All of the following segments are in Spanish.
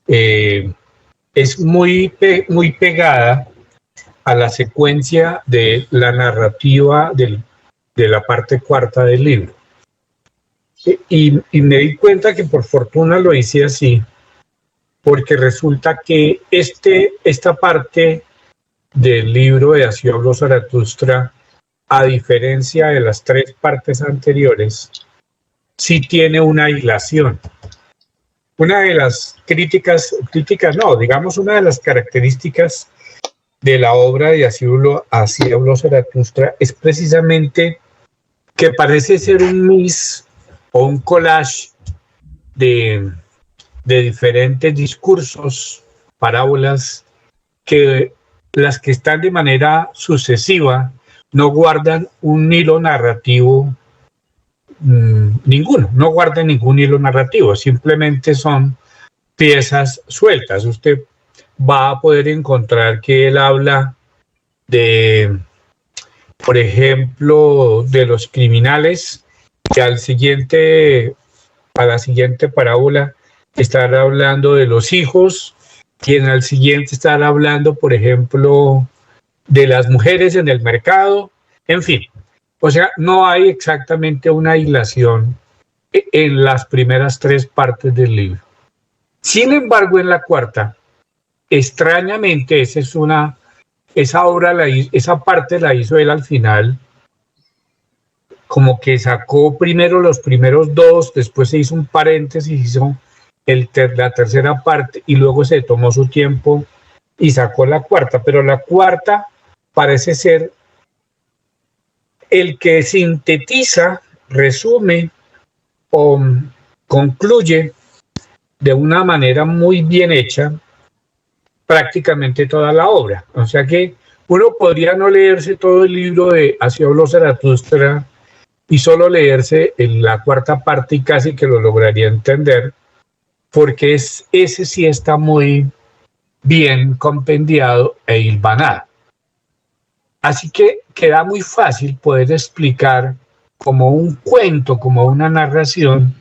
es muy pegada a la secuencia de la narrativa de la parte cuarta del libro. Y me di cuenta que por fortuna lo hice así, porque resulta que esta parte del libro de Así habló Zaratustra, a diferencia de las tres partes anteriores, sí tiene una hilación. Una de las críticas no, digamos una de las características de la obra de Así habló Zaratustra es precisamente que parece ser un mix o un collage de diferentes discursos, parábolas, que las que están de manera sucesiva no guardan un hilo narrativo ninguno, no guardan ningún hilo narrativo, simplemente son piezas sueltas. Usted va a poder encontrar que él habla de, por ejemplo, de los criminales, que a la siguiente parábola estará hablando de los hijos, y en el siguiente estará hablando, por ejemplo, de las mujeres en el mercado, en fin. O sea, no hay exactamente una hilación en las primeras tres partes del libro. Sin embargo, en la cuarta, extrañamente, esa parte la hizo él al final, como que sacó primero los primeros dos, después se hizo un paréntesis, hizo la tercera parte y luego se tomó su tiempo y sacó la cuarta, pero la cuarta parece ser el que sintetiza, resume o concluye de una manera muy bien hecha prácticamente toda la obra. O sea que uno podría no leerse todo el libro de Así habló Zaratustra y solo leerse en la cuarta parte y casi que lo lograría entender, porque ese sí está muy bien compendiado e hilvanado. Así que queda muy fácil poder explicar como un cuento, como una narración,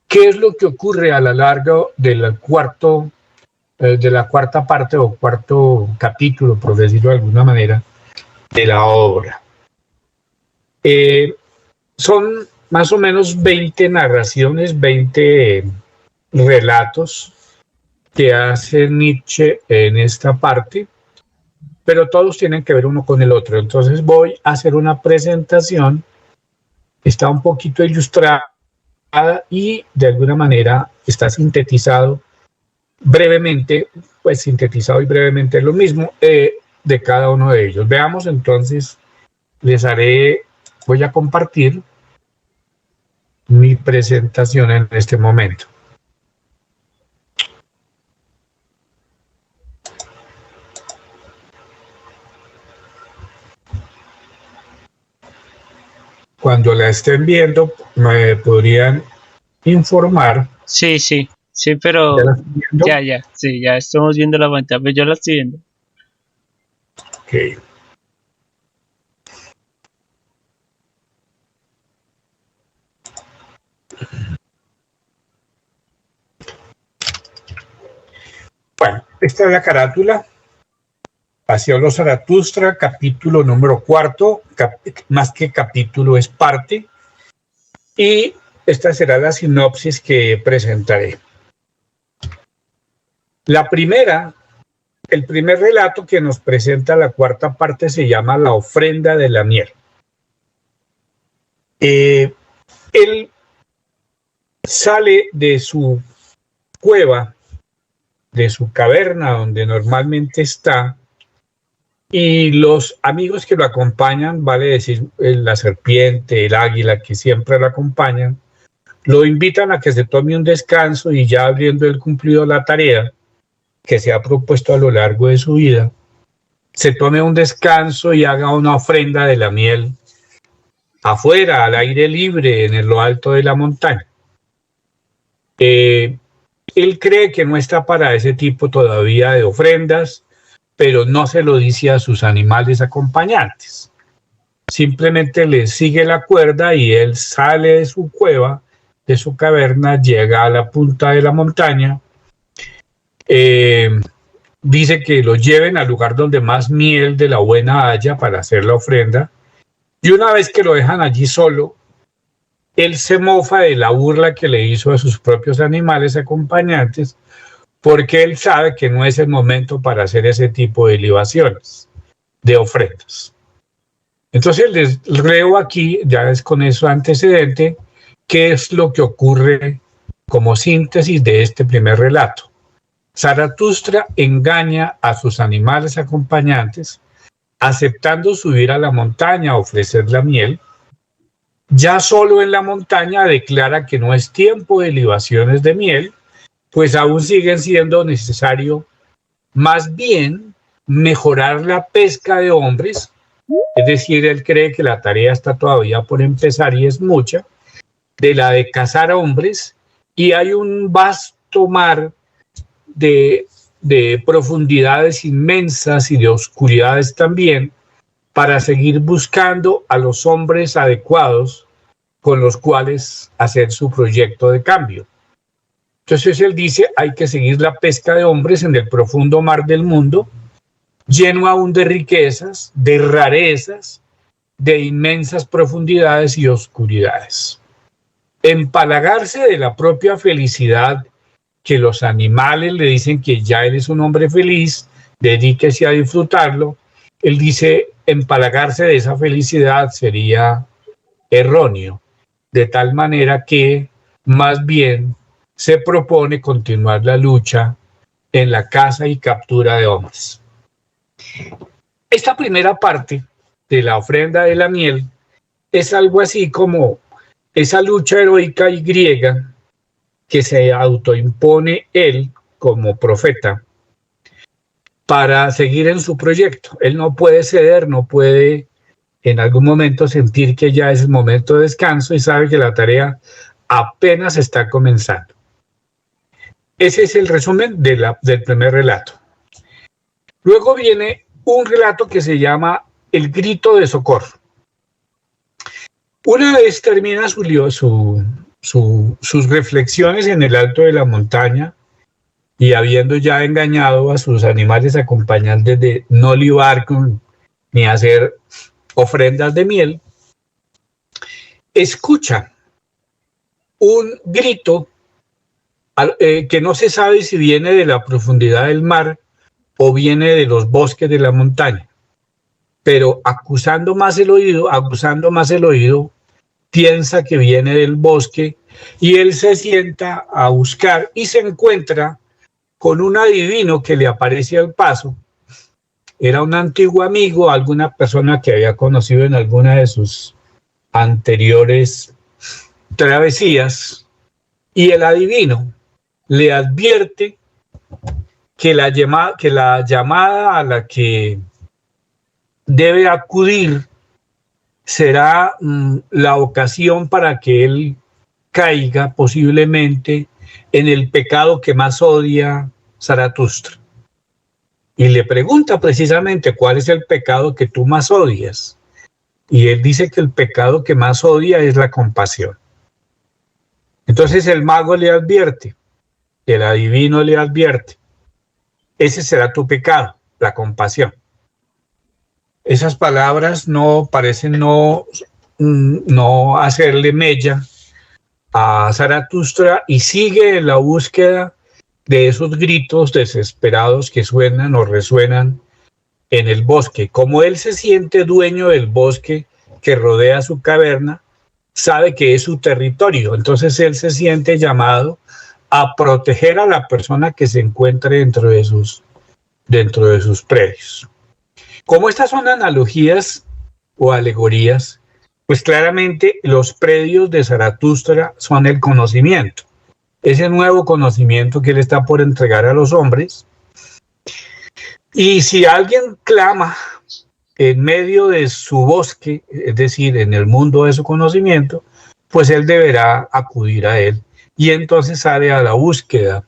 qué es lo que ocurre a lo largo de la cuarta parte o cuarto capítulo, por decirlo de alguna manera, de la obra. Son más o menos 20 narraciones, 20 relatos que hace Nietzsche en esta parte, pero todos tienen que ver uno con el otro. Entonces voy a hacer una presentación, está un poquito ilustrada y de alguna manera está sintetizado brevemente, pues sintetizado y brevemente lo mismo de cada uno de ellos. Veamos entonces, voy a compartir mi presentación en este momento. Cuando la estén viendo, me podrían informar. Sí, pero ya estamos viendo la pantalla, pero yo la estoy viendo. Ok. Bueno, esta es la carátula. Así habló Zaratustra, capítulo número 4, más que capítulo es parte, y esta será la sinopsis que presentaré. El primer relato que nos presenta la cuarta parte se llama La ofrenda de la miel. Él sale de su cueva, de su caverna donde normalmente está, y los amigos que lo acompañan, vale decir la serpiente, el águila que siempre lo acompañan, lo invitan a que se tome un descanso y ya habiendo él cumplido la tarea que se ha propuesto a lo largo de su vida, se tome un descanso y haga una ofrenda de la miel afuera, al aire libre, en lo alto de la montaña. Él cree que no está para ese tipo todavía de ofrendas, pero no se lo dice a sus animales acompañantes. Simplemente le sigue la cuerda y él sale de su cueva, de su caverna, llega a la punta de la montaña dice que lo lleven al lugar donde más miel de la buena haya para hacer la ofrenda, y una vez que lo dejan allí solo, él se mofa de la burla que le hizo a sus propios animales acompañantes, porque él sabe que no es el momento para hacer ese tipo de libaciones, de ofrendas. Entonces les leo aquí, ya es con eso antecedente, qué es lo que ocurre como síntesis de este primer relato. Zaratustra engaña a sus animales acompañantes, aceptando subir a la montaña a ofrecer la miel. Ya solo en la montaña declara que no es tiempo de libaciones de miel, pues aún siguen siendo necesario más bien mejorar la pesca de hombres, es decir, él cree que la tarea está todavía por empezar y es mucha, de la de cazar hombres, y hay un vasto mar de profundidades inmensas y de oscuridades también, para seguir buscando a los hombres adecuados con los cuales hacer su proyecto de cambio. Entonces él dice, hay que seguir la pesca de hombres en el profundo mar del mundo, lleno aún de riquezas, de rarezas, de inmensas profundidades y oscuridades. Empalagarse de la propia felicidad, que los animales le dicen que ya él es un hombre feliz, dedíquese a disfrutarlo. Él dice, empalagarse de esa felicidad sería erróneo, de tal manera que más bien se propone continuar la lucha en la caza y captura de hombres. Esta primera parte de la ofrenda de la miel es algo así como esa lucha heroica y griega que se autoimpone él como profeta para seguir en su proyecto. Él no puede ceder, no puede en algún momento sentir que ya es el momento de descanso y sabe que la tarea apenas está comenzando. Ese es el resumen del primer relato. Luego viene un relato que se llama El grito de socorro. Una vez termina sus reflexiones en el alto de la montaña y habiendo ya engañado a sus animales acompañantes de no libar ni hacer ofrendas de miel, escucha un grito que no se sabe si viene de la profundidad del mar o viene de los bosques de la montaña, pero aguzando más el oído, piensa que viene del bosque y él se sienta a buscar y se encuentra con un adivino que le aparece al paso. Era un antiguo amigo, alguna persona que había conocido en alguna de sus anteriores travesías, y el adivino le advierte que la llamada a la que debe acudir será la ocasión para que él caiga posiblemente en el pecado que más odia Zaratustra. Y le pregunta precisamente cuál es el pecado que tú más odias. Y él dice que el pecado que más odia es la compasión. Entonces el mago le advierte, el adivino le advierte, ese será tu pecado, la compasión. Esas palabras no parecen no hacerle mella a Zaratustra y sigue en la búsqueda de esos gritos desesperados que suenan o resuenan en el bosque. Como él se siente dueño del bosque que rodea su caverna, sabe que es su territorio, entonces él se siente llamado a proteger a la persona que se encuentre dentro de sus predios. Como estas son analogías o alegorías, pues claramente los predios de Zaratustra son el conocimiento, ese nuevo conocimiento que él está por entregar a los hombres. Y si alguien clama en medio de su bosque, es decir, en el mundo de su conocimiento, pues él deberá acudir a él. Y entonces sale a la búsqueda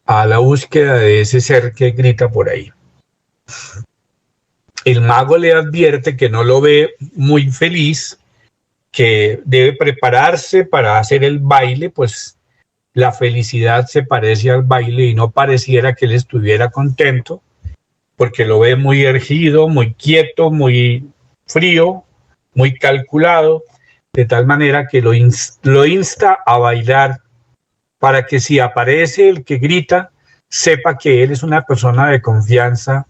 de ese ser que grita por ahí. El mago le advierte que no lo ve muy feliz, que debe prepararse para hacer el baile, pues la felicidad se parece al baile y no pareciera que él estuviera contento, porque lo ve muy ergido, muy quieto, muy frío, muy calculado, de tal manera que lo insta a bailar para que si aparece el que grita, sepa que él es una persona de confianza,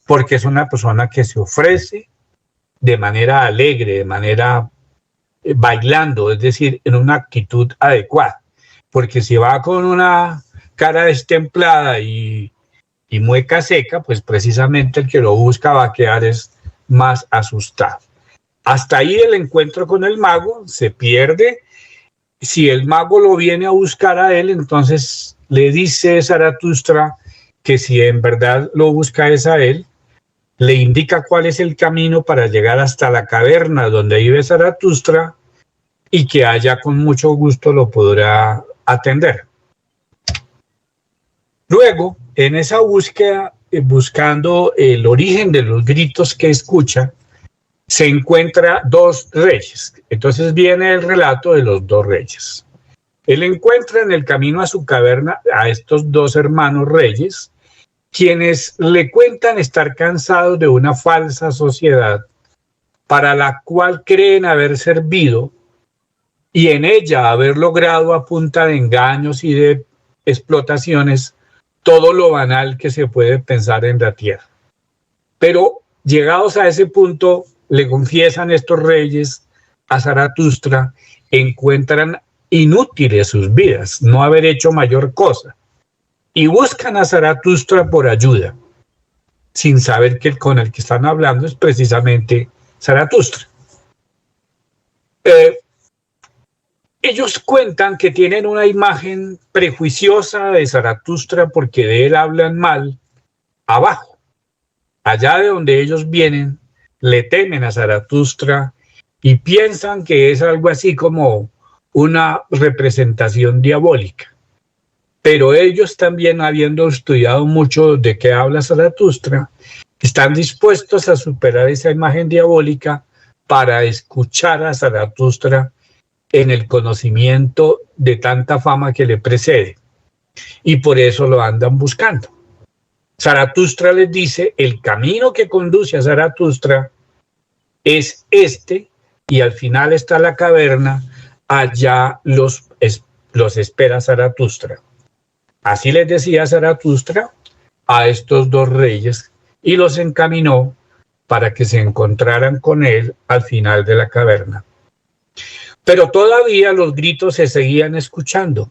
porque es una persona que se ofrece de manera alegre, de manera bailando, es decir, en una actitud adecuada. Porque si va con una cara destemplada y mueca seca, pues precisamente el que lo busca va a quedar es más asustado. Hasta ahí el encuentro con el mago se pierde. Si el mago lo viene a buscar a él, entonces le dice Zaratustra que si en verdad lo busca es a él, le indica cuál es el camino para llegar hasta la caverna donde vive Zaratustra y que allá con mucho gusto lo podrá atender. Luego, en esa búsqueda, buscando el origen de los gritos que escucha, se encuentra dos reyes. Entonces viene el relato de los dos reyes. Él encuentra en el camino a su caverna a estos dos hermanos reyes, quienes le cuentan estar cansados de una falsa sociedad para la cual creen haber servido y en ella haber logrado a punta de engaños y de explotaciones todo lo banal que se puede pensar en la tierra. Pero llegados a ese punto, le confiesan estos reyes a Zaratustra, encuentran inútiles sus vidas, no haber hecho mayor cosa, y buscan a Zaratustra por ayuda, sin saber que con el que están hablando es precisamente Zaratustra. Ellos cuentan que tienen una imagen prejuiciosa de Zaratustra porque de él hablan mal abajo. Allá de donde ellos vienen, le temen a Zaratustra y piensan que es algo así como una representación diabólica. Pero ellos también, habiendo estudiado mucho de qué habla Zaratustra, están dispuestos a superar esa imagen diabólica para escuchar a Zaratustra en el conocimiento de tanta fama que le precede. Y por eso lo andan buscando. Zaratustra les dice, el camino que conduce a Zaratustra es este, y al final está la caverna, allá los espera Zaratustra. Así les decía Zaratustra a estos dos reyes y los encaminó para que se encontraran con él al final de la caverna. Pero todavía los gritos se seguían escuchando,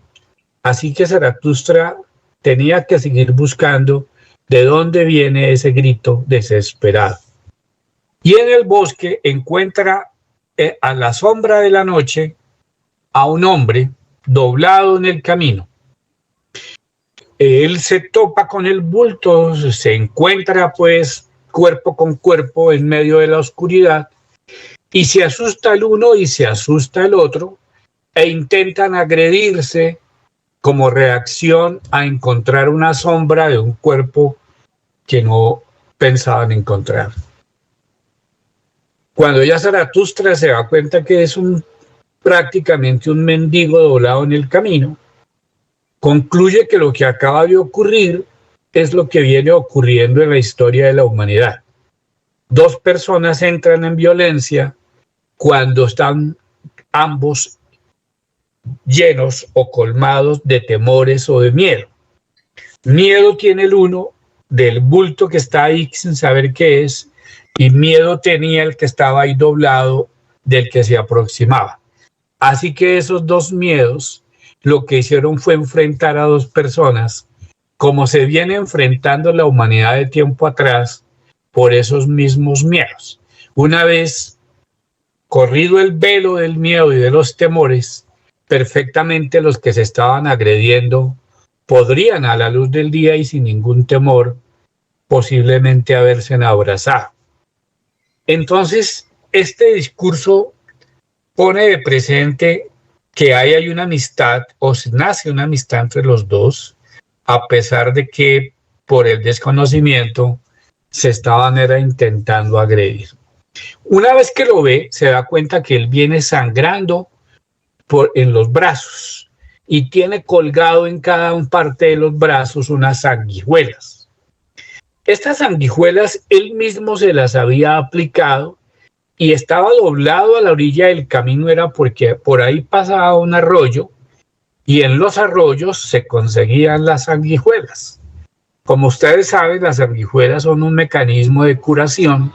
así que Zaratustra tenía que seguir buscando de dónde viene ese grito desesperado. Y en el bosque encuentra a la sombra de la noche a un hombre doblado en el camino. Él se topa con el bulto, se encuentra pues cuerpo con cuerpo en medio de la oscuridad y se asusta el uno y se asusta el otro e intentan agredirse como reacción a encontrar una sombra de un cuerpo que no pensaban encontrar. Cuando ya Zaratustra se da cuenta que es prácticamente un mendigo doblado en el camino, concluye que lo que acaba de ocurrir es lo que viene ocurriendo en la historia de la humanidad. Dos personas entran en violencia cuando están ambos llenos o colmados de temores o de miedo. Miedo tiene el uno del bulto que está ahí sin saber qué es, y miedo tenía el que estaba ahí doblado del que se aproximaba. Así que esos dos miedos lo que hicieron fue enfrentar a dos personas, como se viene enfrentando la humanidad de tiempo atrás por esos mismos miedos. Una vez corrido el velo del miedo y de los temores, perfectamente los que se estaban agrediendo podrían a la luz del día y sin ningún temor posiblemente haberse abrazado. Entonces, este discurso pone de presente que hay una amistad o nace una amistad entre los dos, a pesar de que por el desconocimiento se estaban intentando agredir. Una vez que lo ve, se da cuenta que él viene sangrando en los brazos y tiene colgado en cada parte de los brazos unas sanguijuelas. Estas sanguijuelas él mismo se las había aplicado y estaba doblado a la orilla del camino, era porque por ahí pasaba un arroyo y en los arroyos se conseguían las sanguijuelas. Como ustedes saben, las sanguijuelas son un mecanismo de curación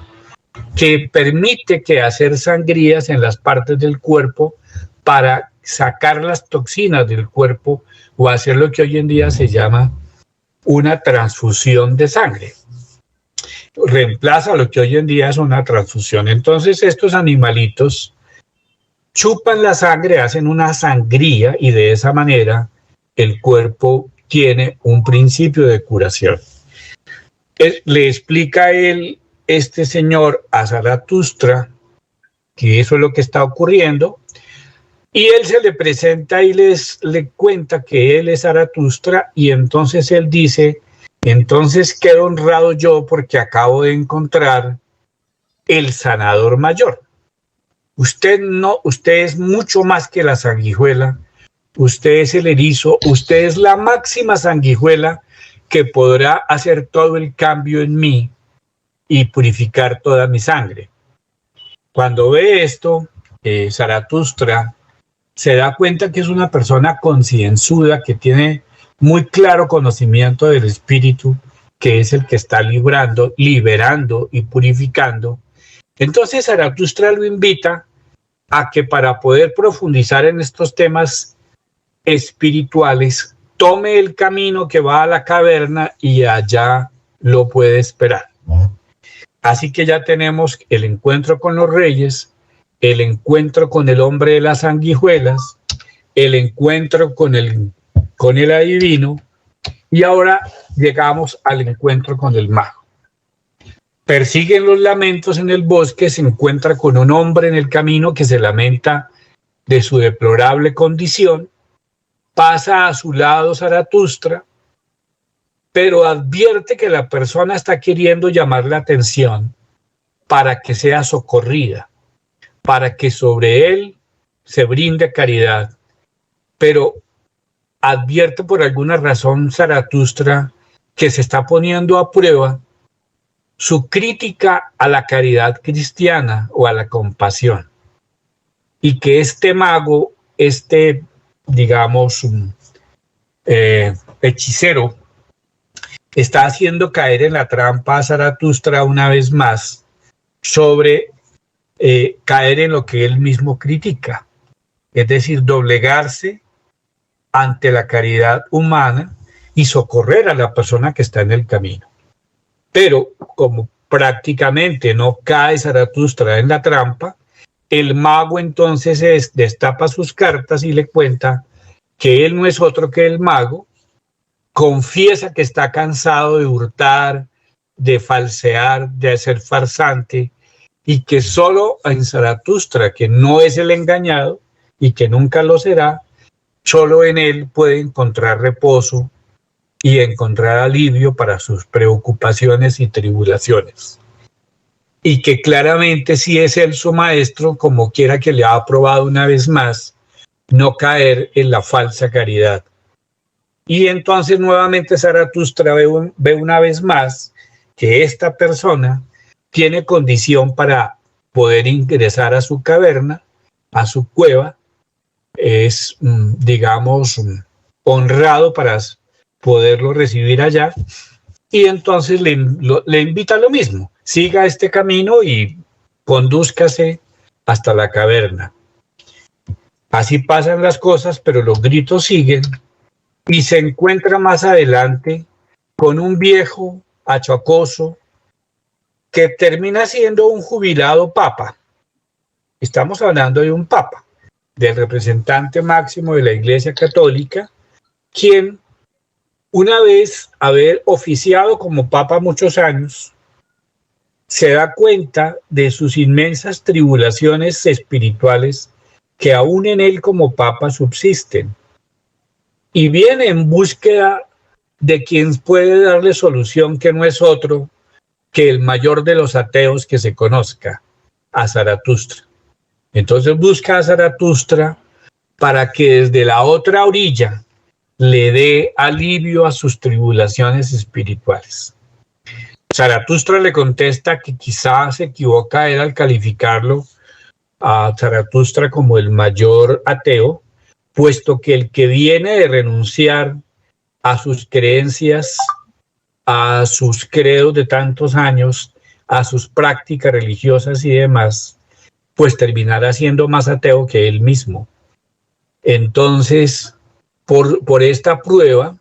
que permite que hacer sangrías en las partes del cuerpo para sacar las toxinas del cuerpo o hacer lo que hoy en día se llama una transfusión de sangre. Reemplaza lo que hoy en día es una transfusión. Entonces estos animalitos chupan la sangre, hacen una sangría y de esa manera el cuerpo tiene un principio de curación. Le explica este señor a Zaratustra que eso es lo que está ocurriendo y él se le presenta y le cuenta que él es Zaratustra y entonces él dice: entonces quedo honrado yo porque acabo de encontrar el sanador mayor. Usted es mucho más que la sanguijuela, usted es el erizo, usted es la máxima sanguijuela que podrá hacer todo el cambio en mí y purificar toda mi sangre. Cuando ve esto, Zaratustra se da cuenta que es una persona concienzuda, que tiene muy claro conocimiento del espíritu, que es el que está liberando y purificando. Entonces Zaratustra lo invita a que para poder profundizar en estos temas espirituales, tome el camino que va a la caverna y allá lo puede esperar. Así que ya tenemos el encuentro con los reyes, el encuentro con el hombre de las sanguijuelas, el encuentro con el adivino, y ahora llegamos al encuentro con el mago. Persiguen los lamentos en el bosque, se encuentra con un hombre en el camino que se lamenta de su deplorable condición, pasa a su lado Zaratustra, pero advierte que la persona está queriendo llamar la atención para que sea socorrida, para que sobre él se brinde caridad, pero advierte por alguna razón Zaratustra que se está poniendo a prueba su crítica a la caridad cristiana o a la compasión, y que este mago, digamos, hechicero, está haciendo caer en la trampa a Zaratustra una vez más sobre caer en lo que él mismo critica, es decir, doblegarse ante la caridad humana y socorrer a la persona que está en el camino. Pero como prácticamente no cae Zaratustra en la trampa, el mago entonces destapa sus cartas y le cuenta que él no es otro que el mago, confiesa que está cansado de hurtar, de falsear, de ser farsante, y que solo en Zaratustra, que no es el engañado y que nunca lo será, solo en él puede encontrar reposo y encontrar alivio para sus preocupaciones y tribulaciones. Y que claramente si es él su maestro, como quiera que le ha aprobado una vez más, no caer en la falsa caridad. Y entonces nuevamente Zaratustra ve una vez más que esta persona tiene condición para poder ingresar a su caverna, a su cueva, es, digamos, honrado para poderlo recibir allá, y entonces le invita a lo mismo: siga este camino y condúzcase hasta la caverna. Así pasan las cosas, pero los gritos siguen, y se encuentra más adelante con un viejo achacoso que termina siendo un jubilado papa. Estamos hablando de un papa, del representante máximo de la Iglesia Católica, quien, una vez haber oficiado como papa muchos años, se da cuenta de sus inmensas tribulaciones espirituales que aún en él como papa subsisten, y viene en búsqueda de quien puede darle solución, que no es otro que el mayor de los ateos que se conozca, a Zaratustra. Entonces busca a Zaratustra para que desde la otra orilla le dé alivio a sus tribulaciones espirituales. Zaratustra le contesta que quizás se equivoca él al calificarlo a Zaratustra como el mayor ateo, puesto que el que viene de renunciar a sus creencias, a sus credos de tantos años, a sus prácticas religiosas y demás, pues terminará siendo más ateo que él mismo. Entonces, por esta prueba,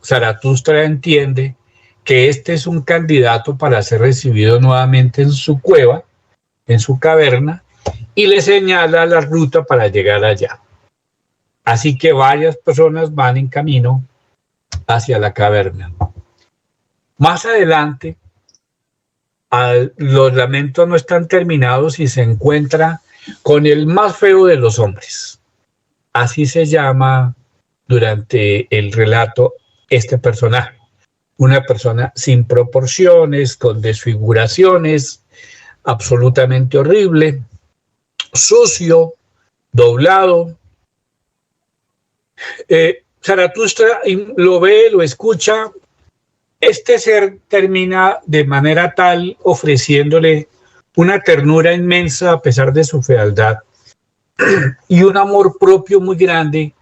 Zaratustra entiende que este es un candidato para ser recibido nuevamente en su cueva, en su caverna, y le señala la ruta para llegar allá. Así que varias personas van en camino hacia la caverna. Más adelante, los lamentos no están terminados y se encuentra con el más feo de los hombres. Así se llama durante el relato este personaje. Una persona sin proporciones, con desfiguraciones, absolutamente horrible, sucio, doblado. Zaratustra lo ve, lo escucha. Este ser termina de manera tal ofreciéndole una ternura inmensa a pesar de su fealdad y un amor propio muy grande.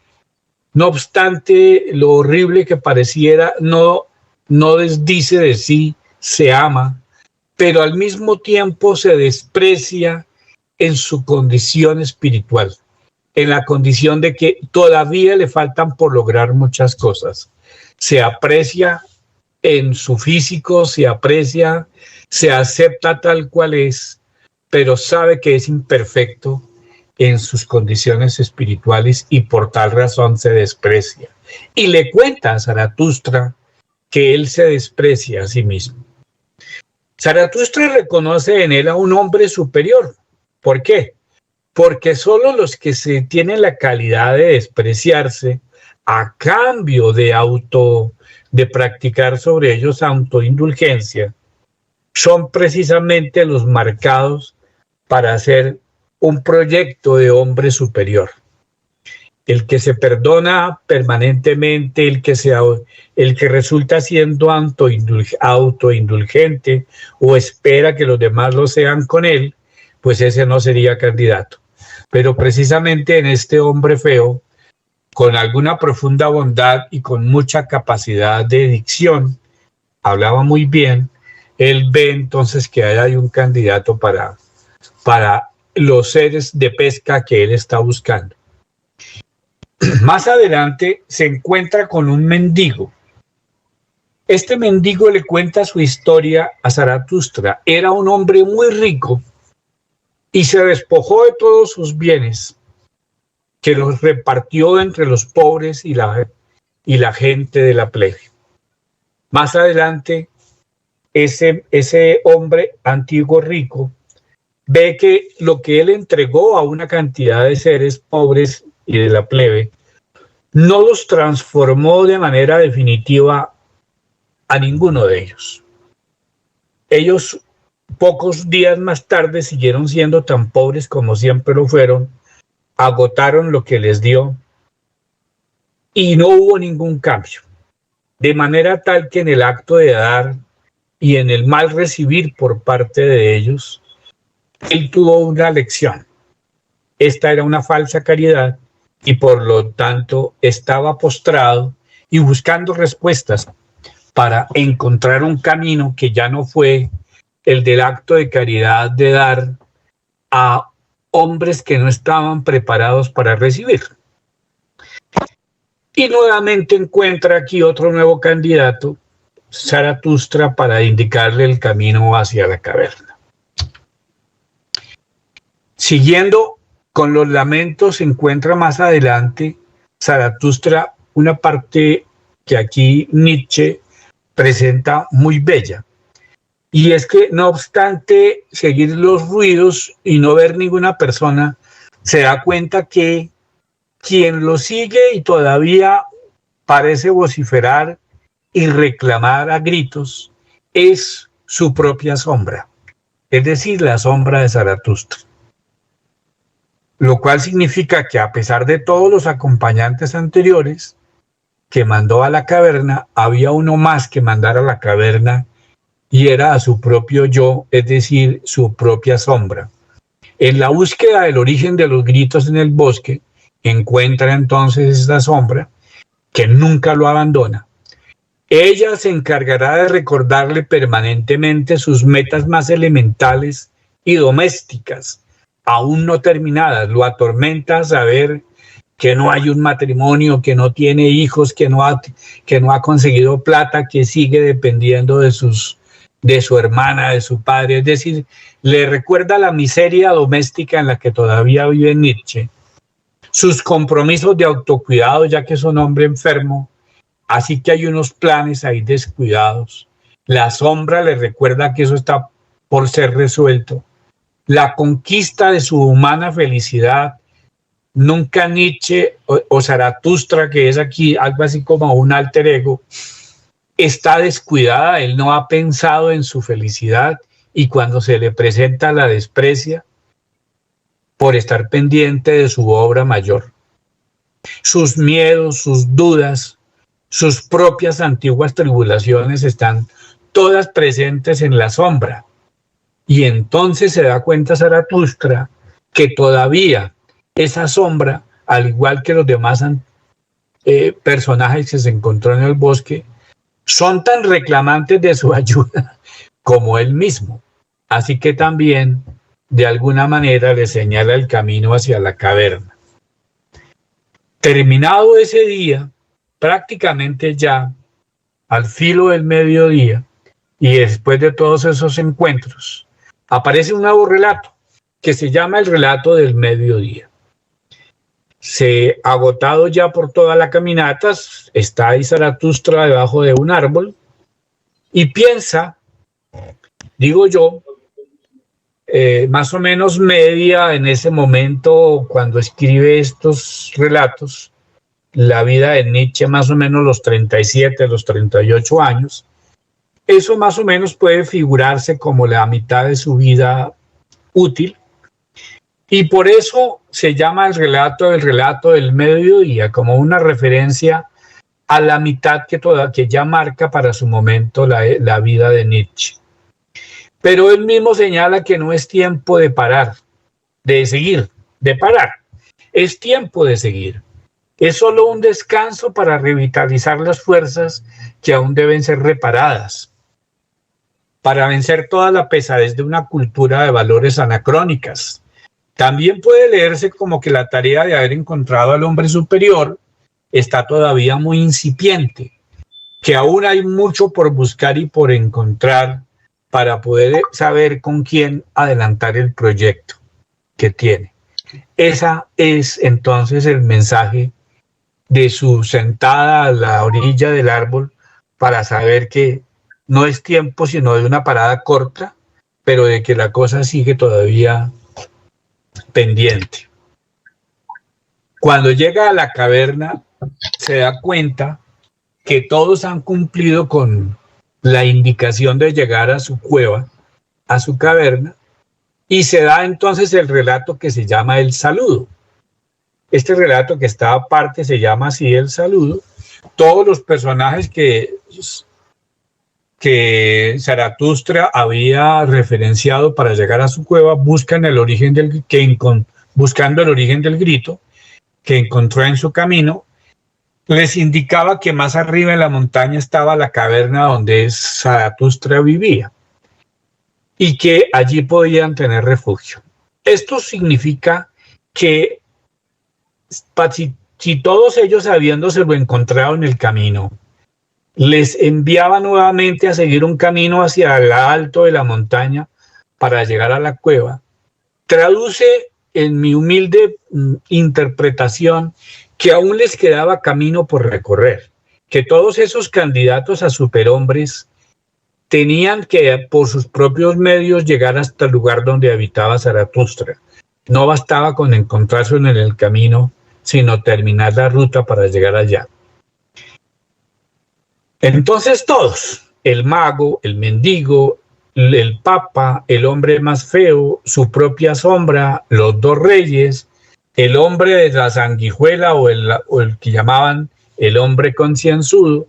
No obstante lo horrible que pareciera, no desdice de sí, se ama, pero al mismo tiempo se desprecia en su condición espiritual, en la condición de que todavía le faltan por lograr muchas cosas. Se aprecia en su físico, se aprecia, se acepta tal cual es, pero sabe que es imperfecto en sus condiciones espirituales y por tal razón se desprecia. Y le cuenta a Zaratustra que él se desprecia a sí mismo. Zaratustra reconoce en él a un hombre superior. ¿Por qué? Porque solo los que se tienen la calidad de despreciarse a cambio de practicar sobre ellos autoindulgencia, son precisamente los marcados para hacer un proyecto de hombre superior. El que se perdona permanentemente, el que resulta siendo autoindulgente o espera que los demás lo sean con él, pues ese no sería candidato. Pero precisamente en este hombre feo, con alguna profunda bondad y con mucha capacidad de dicción, hablaba muy bien, él ve entonces que hay un candidato para los seres de pesca que él está buscando. Más adelante se encuentra con un mendigo. Este mendigo le cuenta su historia a Zaratustra. Era un hombre muy rico y se despojó de todos sus bienes, que los repartió entre los pobres y la gente de la plebe. Más adelante, ese hombre antiguo rico ve que lo que él entregó a una cantidad de seres pobres y de la plebe no los transformó de manera definitiva a ninguno de ellos. Ellos pocos días más tarde siguieron siendo tan pobres como siempre lo fueron, agotaron lo que les dio y no hubo ningún cambio. De manera tal que en el acto de dar y en el mal recibir por parte de ellos, él tuvo una lección. Esta era una falsa caridad y por lo tanto estaba postrado y buscando respuestas para encontrar un camino que ya no fue el del acto de caridad de dar a hombres que no estaban preparados para recibir. Y nuevamente encuentra aquí otro nuevo candidato, Zaratustra, para indicarle el camino hacia la caverna. Siguiendo con los lamentos, se encuentra más adelante Zaratustra una parte que aquí Nietzsche presenta muy bella. Y es que no obstante seguir los ruidos y no ver ninguna persona, se da cuenta que quien lo sigue y todavía parece vociferar y reclamar a gritos es su propia sombra, es decir, la sombra de Zaratustra. lo cual significa que a pesar de todos los acompañantes anteriores que mandó a la caverna, había uno más que mandar a la caverna y era a su propio yo, es decir, su propia sombra. En la búsqueda del origen de los gritos en el bosque, encuentra entonces esta sombra que nunca lo abandona. Ella se encargará de recordarle permanentemente sus metas más elementales y domésticas, aún no terminadas. Lo atormenta saber que no hay un matrimonio, que no tiene hijos, que no ha conseguido plata, que sigue dependiendo de su hermana, de su padre. Es decir, le recuerda la miseria doméstica en la que todavía vive Nietzsche, sus compromisos de autocuidado, ya que es un hombre enfermo, así que hay unos planes ahí descuidados. La sombra le recuerda que eso está por ser resuelto. La conquista de su humana felicidad. Nunca Nietzsche o Zaratustra, que es aquí algo así como un alter ego, está descuidada. Él no ha pensado en su felicidad y cuando se le presenta la desprecia por estar pendiente de su obra mayor. Sus miedos, sus dudas, sus propias antiguas tribulaciones están todas presentes en la sombra. Y entonces se da cuenta Zaratustra que todavía esa sombra, al igual que los demás personajes que se encontró en el bosque, son tan reclamantes de su ayuda como él mismo. Así que también, de alguna manera, le señala el camino hacia la caverna. Terminado ese día, prácticamente ya al filo del mediodía, y después de todos esos encuentros, aparece un nuevo relato que se llama el relato del mediodía. Se agotado ya por toda la caminata, está ahí Zaratustra debajo de un árbol y piensa, digo yo, más o menos media en ese momento cuando escribe estos relatos, la vida de Nietzsche más o menos los 37, los 38 años. Eso más o menos puede figurarse como la mitad de su vida útil. Y por eso se llama el relato del mediodía, como una referencia a la mitad que ya marca para su momento la vida de Nietzsche. Pero él mismo señala que no es tiempo de parar, de seguir, de parar. Es tiempo de seguir. Es solo un descanso para revitalizar las fuerzas que aún deben ser reparadas, para vencer toda la pesadez de una cultura de valores anacrónicas. También puede leerse como que la tarea de haber encontrado al hombre superior está todavía muy incipiente, que aún hay mucho por buscar y por encontrar para poder saber con quién adelantar el proyecto que tiene. Esa es entonces el mensaje de su sentada a la orilla del árbol para saber que no es tiempo sino de una parada corta, pero de que la cosa sigue todavía pendiente. Cuando llega a la caverna se da cuenta que todos han cumplido con la indicación de llegar a su cueva, a su caverna, y se da entonces el relato que se llama El Saludo. Este relato que está aparte se llama así El Saludo. Todos los personajes que Zaratustra había referenciado para llegar a su cueva buscando el origen del grito que encontró en su camino. Les indicaba que más arriba en la montaña estaba la caverna donde Zaratustra vivía y que allí podían tener refugio. Esto significa que si todos ellos, habiéndoselo encontrado en el camino, les enviaba nuevamente a seguir un camino hacia el alto de la montaña para llegar a la cueva, traduce en mi humilde interpretación que aún les quedaba camino por recorrer, que todos esos candidatos a superhombres tenían que por sus propios medios llegar hasta el lugar donde habitaba Zaratustra. No bastaba con encontrarse en el camino, sino terminar la ruta para llegar allá. Entonces todos, el mago, el mendigo, el papa, el hombre más feo, su propia sombra, los dos reyes, el hombre de la sanguijuela o el que llamaban el hombre concienzudo.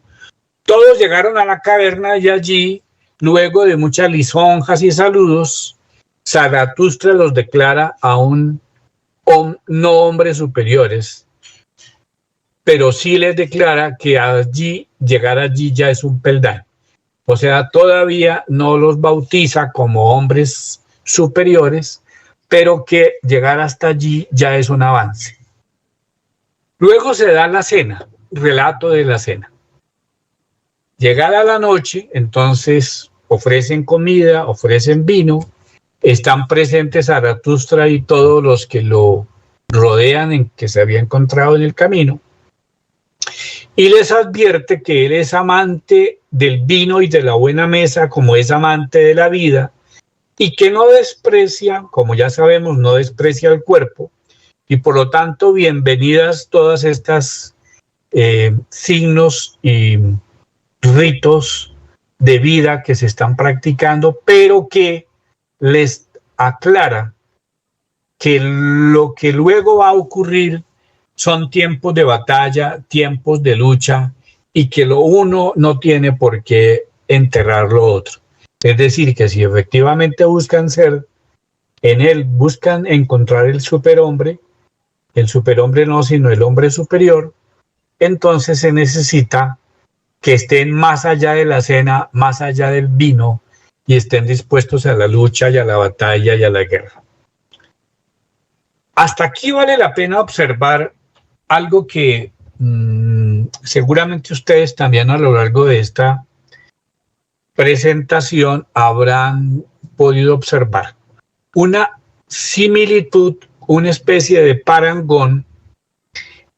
Todos llegaron a la caverna y allí, luego de muchas lisonjas y saludos, Zaratustra los declara aún no hombres superiores, pero sí les declara que allí, llegar allí ya es un peldaño. O sea, todavía no los bautiza como hombres superiores, pero que llegar hasta allí ya es un avance. Luego se da la cena, relato de la cena. Llegada la noche, entonces ofrecen comida, ofrecen vino, están presentes Zaratustra y todos los que lo rodean, en que se había encontrado en el camino, y les advierte que él es amante del vino y de la buena mesa, como es amante de la vida, y que no desprecia, como ya sabemos, no desprecia el cuerpo, y por lo tanto bienvenidas todas estas signos y ritos de vida que se están practicando, pero que les aclara que lo que luego va a ocurrir son tiempos de batalla, tiempos de lucha, y que lo uno no tiene por qué enterrar lo otro. Es decir, que si efectivamente buscan ser en él, buscan encontrar el superhombre no, sino el hombre superior, entonces se necesita que estén más allá de la cena, más allá del vino, y estén dispuestos a la lucha y a la batalla y a la guerra. Hasta aquí vale la pena observar algo que seguramente ustedes también a lo largo de esta presentación habrán podido observar. Una similitud, una especie de parangón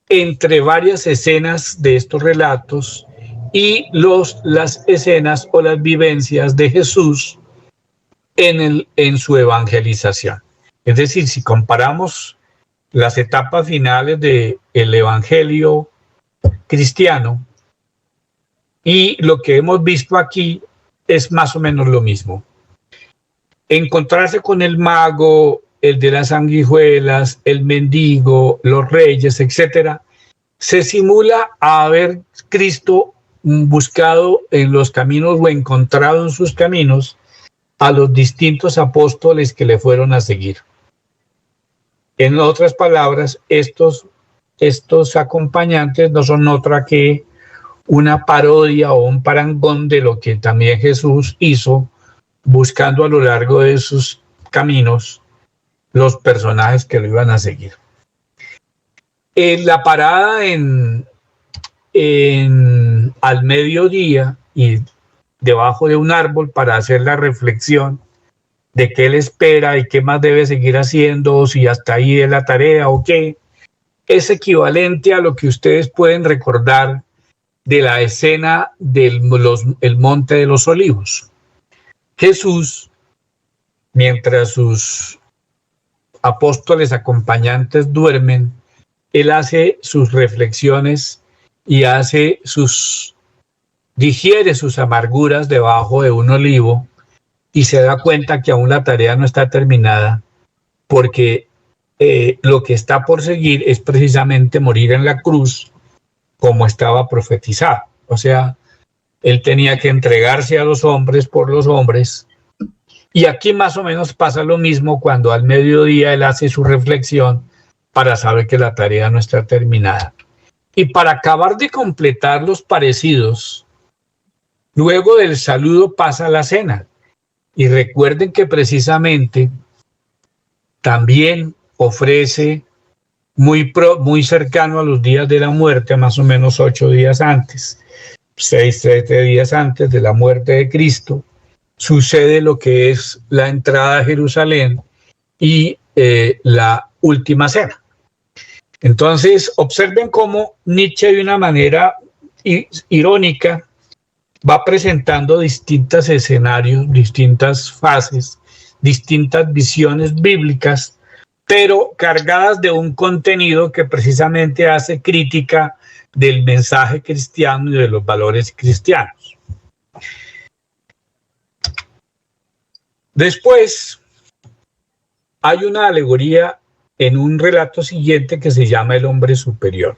entre varias escenas de estos relatos y las escenas o las vivencias de Jesús en su evangelización. Es decir, si comparamos las etapas finales del evangelio cristiano y lo que hemos visto aquí, es más o menos lo mismo. Encontrarse con el mago, el de las sanguijuelas, el mendigo, los reyes, etcétera, se simula a haber Cristo buscado en los caminos o encontrado en sus caminos a los distintos apóstoles que le fueron a seguir. En otras palabras, estos acompañantes no son otra que una parodia o un parangón de lo que también Jesús hizo, buscando a lo largo de sus caminos los personajes que lo iban a seguir. En la parada al mediodía y debajo de un árbol para hacer la reflexión de qué él espera y qué más debe seguir haciendo, si hasta ahí es la tarea o qué, es equivalente a lo que ustedes pueden recordar de la escena del Monte de los Olivos. Jesús, mientras sus apóstoles acompañantes duermen, él hace sus reflexiones y digiere sus amarguras debajo de un olivo y se da cuenta que aún la tarea no está terminada, porque lo que está por seguir es precisamente morir en la cruz, como estaba profetizado. O sea, él tenía que entregarse a los hombres por los hombres. Y aquí más o menos pasa lo mismo cuando al mediodía él hace su reflexión para saber que la tarea no está terminada. Y para acabar de completar los parecidos, luego del saludo pasa la cena. Y recuerden que precisamente también ofrece muy cercano a los días de la muerte, más o menos 8 días antes, 7 días antes de la muerte de Cristo, sucede lo que es la entrada a Jerusalén y la última cena. Entonces, observen cómo Nietzsche de una manera irónica va presentando distintos escenarios, distintas fases, distintas visiones bíblicas, pero cargadas de un contenido que precisamente hace crítica del mensaje cristiano y de los valores cristianos. Después hay una alegoría en un relato siguiente que se llama El hombre superior.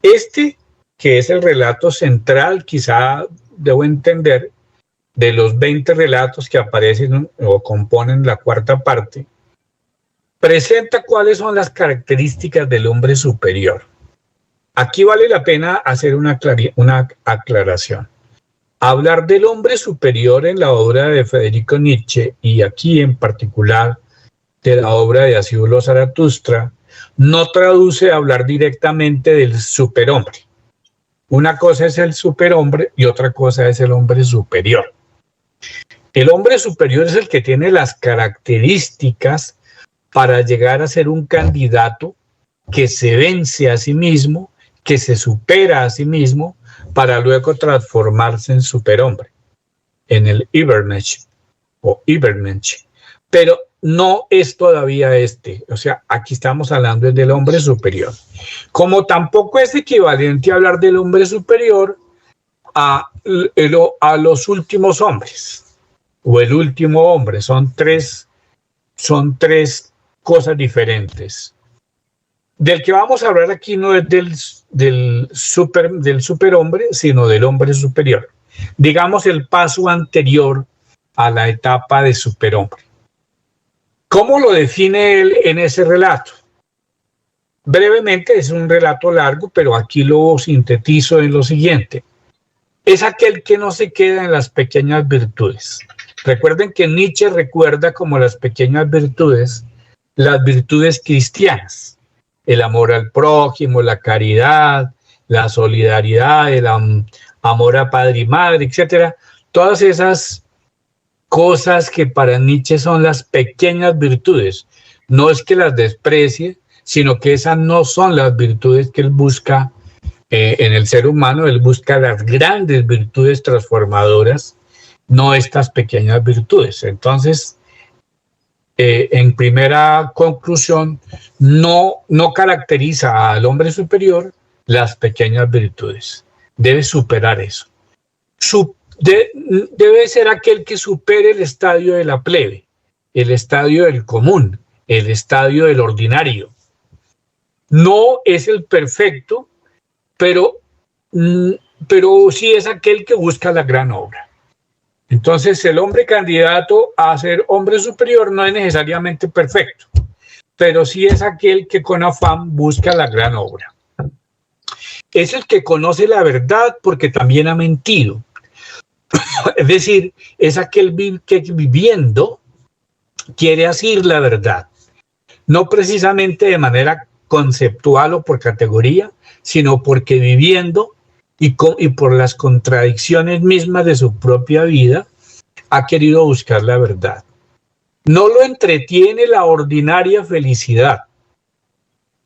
Este, que es el relato central, quizá debo entender, de los 20 relatos que aparecen o componen la cuarta parte, presenta cuáles son las características del hombre superior. Aquí vale la pena hacer una aclaración. Hablar del hombre superior en la obra de Federico Nietzsche, y aquí en particular de la obra de Asiulo Zaratustra, no traduce a hablar directamente del superhombre. Una cosa es el superhombre y otra cosa es el hombre superior. El hombre superior es el que tiene las características para llegar a ser un candidato que se vence a sí mismo, que se supera a sí mismo, para luego transformarse en superhombre, en el Übermensch o Übermensch. Pero no es todavía o sea, aquí estamos hablando del hombre superior. Como tampoco es equivalente a hablar del hombre superior a los últimos hombres o el último hombre. Son tres cosas diferentes. Del que vamos a hablar aquí no es del superhombre, sino del hombre superior. Digamos el paso anterior a la etapa de superhombre. ¿Cómo lo define él en ese relato? Brevemente, es un relato largo, pero aquí lo sintetizo en lo siguiente. Es aquel que no se queda en las pequeñas virtudes. Recuerden que Nietzsche recuerda como las pequeñas virtudes, las virtudes cristianas. El amor al prójimo, la caridad, la solidaridad, el amor a padre y madre, etcétera. Todas esas cosas que para Nietzsche son las pequeñas virtudes. No es que las desprecie, sino que esas no son las virtudes que él busca en el ser humano. Él busca las grandes virtudes transformadoras, no estas pequeñas virtudes. Entonces, en primera conclusión, no caracteriza al hombre superior las pequeñas virtudes. Debe superar eso. Debe ser aquel que supere el estadio de la plebe, el estadio del común, el estadio del ordinario. No es el perfecto, pero sí es aquel que busca la gran obra. Entonces, el hombre candidato a ser hombre superior no es necesariamente perfecto, pero sí es aquel que con afán busca la gran obra. Es el que conoce la verdad porque también ha mentido. Es decir, es aquel que viviendo quiere asir la verdad, no precisamente de manera conceptual o por categoría, sino porque viviendo y por las contradicciones mismas de su propia vida, ha querido buscar la verdad. No lo entretiene la ordinaria felicidad,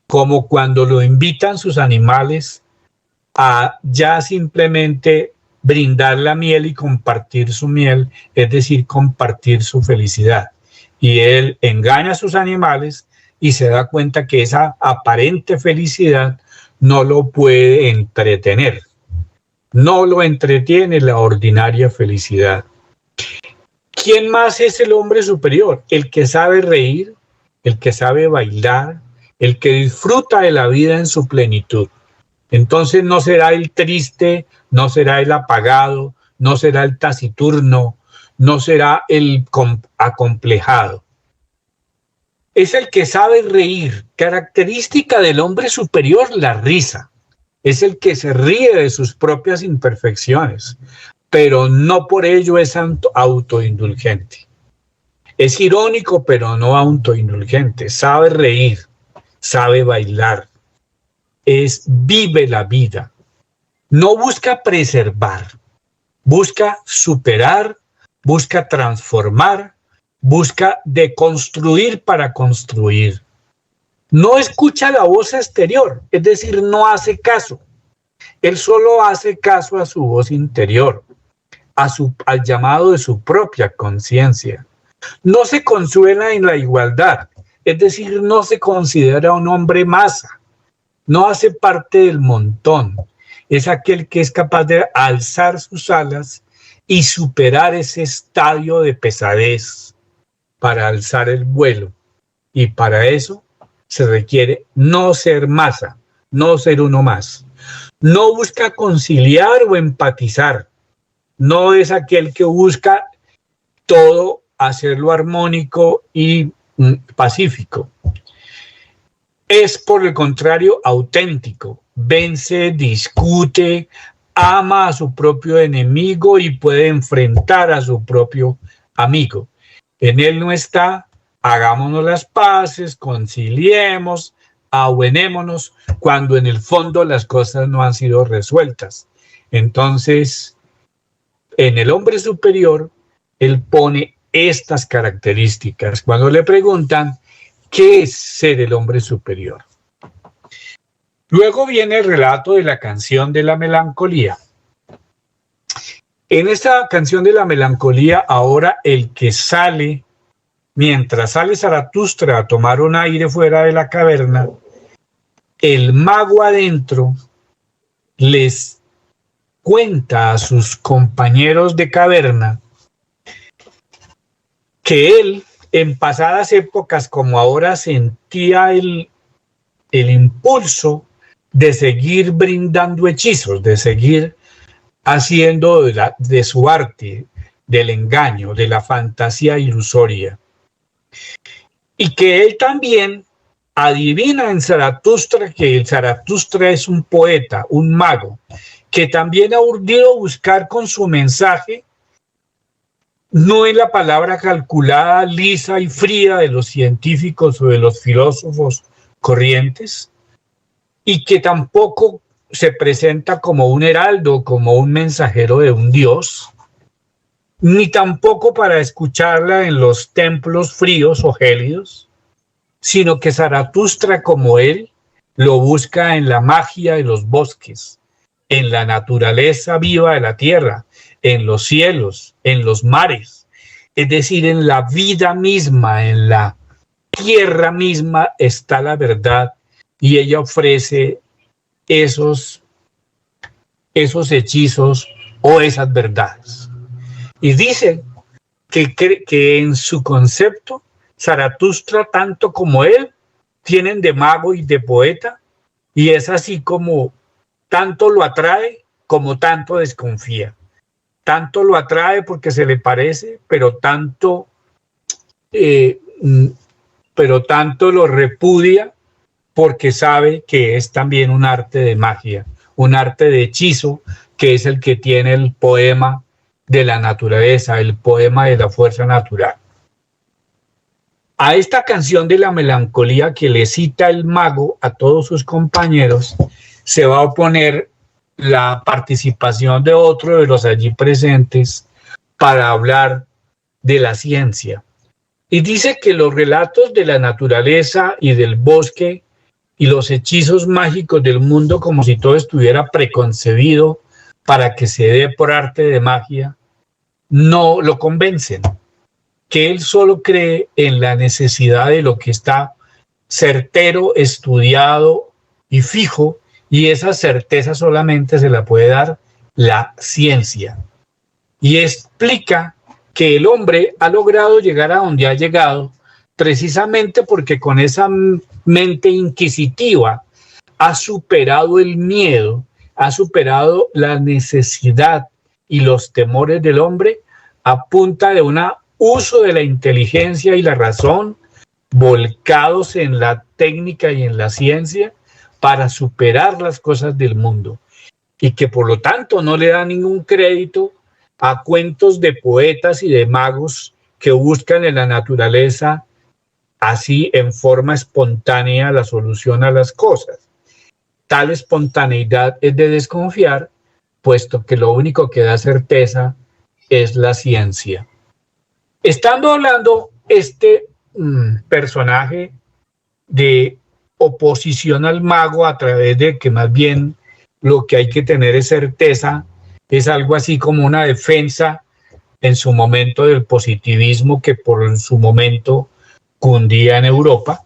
como cuando lo invitan sus animales a ya simplemente brindar la miel y compartir su miel, es decir, compartir su felicidad. Y él engaña a sus animales y se da cuenta que esa aparente felicidad no lo puede entretener. No lo entretiene la ordinaria felicidad. ¿Quién más es el hombre superior? El que sabe reír, el que sabe bailar, el que disfruta de la vida en su plenitud. Entonces no será el triste, no será el apagado, no será el taciturno, no será el acomplejado. Es el que sabe reír. Característica del hombre superior, la risa. Es el que se ríe de sus propias imperfecciones, pero no por ello es autoindulgente. Es irónico, pero no autoindulgente. Sabe reír, sabe bailar. Vive la vida. No busca preservar, busca superar, busca transformar, busca deconstruir para construir. No escucha la voz exterior, es decir, no hace caso. Él solo hace caso a su voz interior, al llamado de su propia conciencia. No se consuela en la igualdad, es decir, no se considera un hombre masa. No hace parte del montón. Es aquel que es capaz de alzar sus alas y superar ese estadio de pesadez para alzar el vuelo. Y para eso se requiere no ser masa, no ser uno más. No busca conciliar o empatizar. No es aquel que busca todo hacerlo armónico y pacífico. Es, por el contrario, auténtico. Vence, discute, ama a su propio enemigo y puede enfrentar a su propio amigo. En él no está, hagámonos las paces, conciliemos, abuenémonos, cuando en el fondo las cosas no han sido resueltas. Entonces, en el hombre superior, él pone estas características. Cuando le preguntan, ¿qué es ser el hombre superior? Luego viene el relato de la canción de la melancolía. En esta canción de la melancolía, ahora el que sale, mientras sale Zaratustra a tomar un aire fuera de la caverna, el mago adentro les cuenta a sus compañeros de caverna que él, en pasadas épocas como ahora, sentía el impulso de seguir brindando hechizos, de seguir haciendo de su arte, del engaño, de la fantasía ilusoria. Y que él también adivina en Zaratustra que el Zaratustra es un poeta, un mago, que también ha urdido buscar con su mensaje no en la palabra calculada, lisa y fría de los científicos o de los filósofos corrientes, y que tampoco se presenta como un heraldo, como un mensajero de un dios, ni tampoco para escucharla en los templos fríos o gélidos, sino que Zaratustra, como él, lo busca en la magia de los bosques, en la naturaleza viva de la tierra, en los cielos, en los mares, es decir, en la vida misma, en la tierra misma está la verdad, y ella ofrece esos hechizos o esas verdades. Y dice que en su concepto, Zaratustra, tanto como él, tienen de mago y de poeta, y es así como tanto lo atrae como tanto desconfía. Tanto lo atrae porque se le parece, pero tanto lo repudia porque sabe que es también un arte de magia, un arte de hechizo, que es el que tiene el poema de la naturaleza, el poema de la fuerza natural. A esta canción de la melancolía que le cita el mago a todos sus compañeros, se va a oponer la participación de otro de los allí presentes para hablar de la ciencia. Y dice que los relatos de la naturaleza y del bosque y los hechizos mágicos del mundo, como si todo estuviera preconcebido para que se dé por arte de magia, no lo convencen, que él solo cree en la necesidad de lo que está certero, estudiado y fijo, y esa certeza solamente se la puede dar la ciencia. Y explica que el hombre ha logrado llegar a donde ha llegado precisamente porque con esa mente inquisitiva ha superado el miedo, ha superado la necesidad y los temores del hombre a punta de un uso de la inteligencia y la razón volcados en la técnica y en la ciencia para superar las cosas del mundo, y que por lo tanto no le da ningún crédito a cuentos de poetas y de magos que buscan en la naturaleza así en forma espontánea la solución a las cosas. Tal espontaneidad es de desconfiar, puesto que lo único que da certeza es la ciencia. Estando hablando este personaje de oposición al mago a través de que más bien lo que hay que tener es certeza, es algo así como una defensa en su momento del positivismo que por su momento cundía en Europa.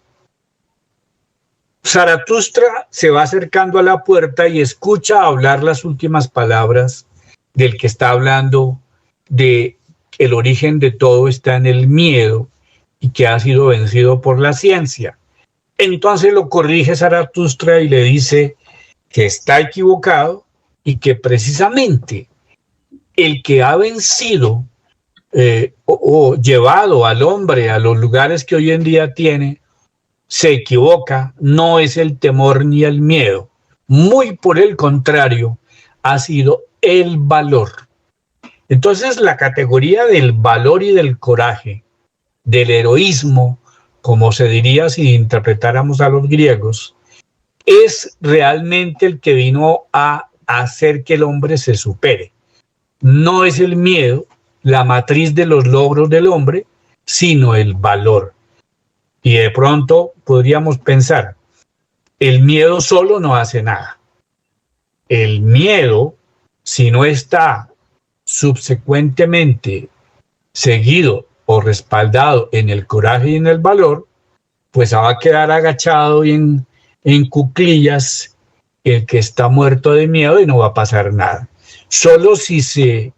Zaratustra se va acercando a la puerta y escucha hablar las últimas palabras del que está hablando de el origen de todo está en el miedo y que ha sido vencido por la ciencia. Entonces lo corrige Zaratustra y le dice que está equivocado y que precisamente el que ha vencido o llevado al hombre a los lugares que hoy en día tiene, se equivoca, no es el temor ni el miedo, muy por el contrario, ha sido el valor. Entonces la categoría del valor y del coraje, del heroísmo, como se diría si interpretáramos a los griegos, es realmente el que vino a hacer que el hombre se supere. No es el miedo la matriz de los logros del hombre, sino el valor. Y de pronto podríamos pensar, el miedo solo no hace nada. El miedo, si no está subsecuentemente seguido o respaldado en el coraje y en el valor, pues va a quedar agachado y en cuclillas el que está muerto de miedo y no va a pasar nada. Solo si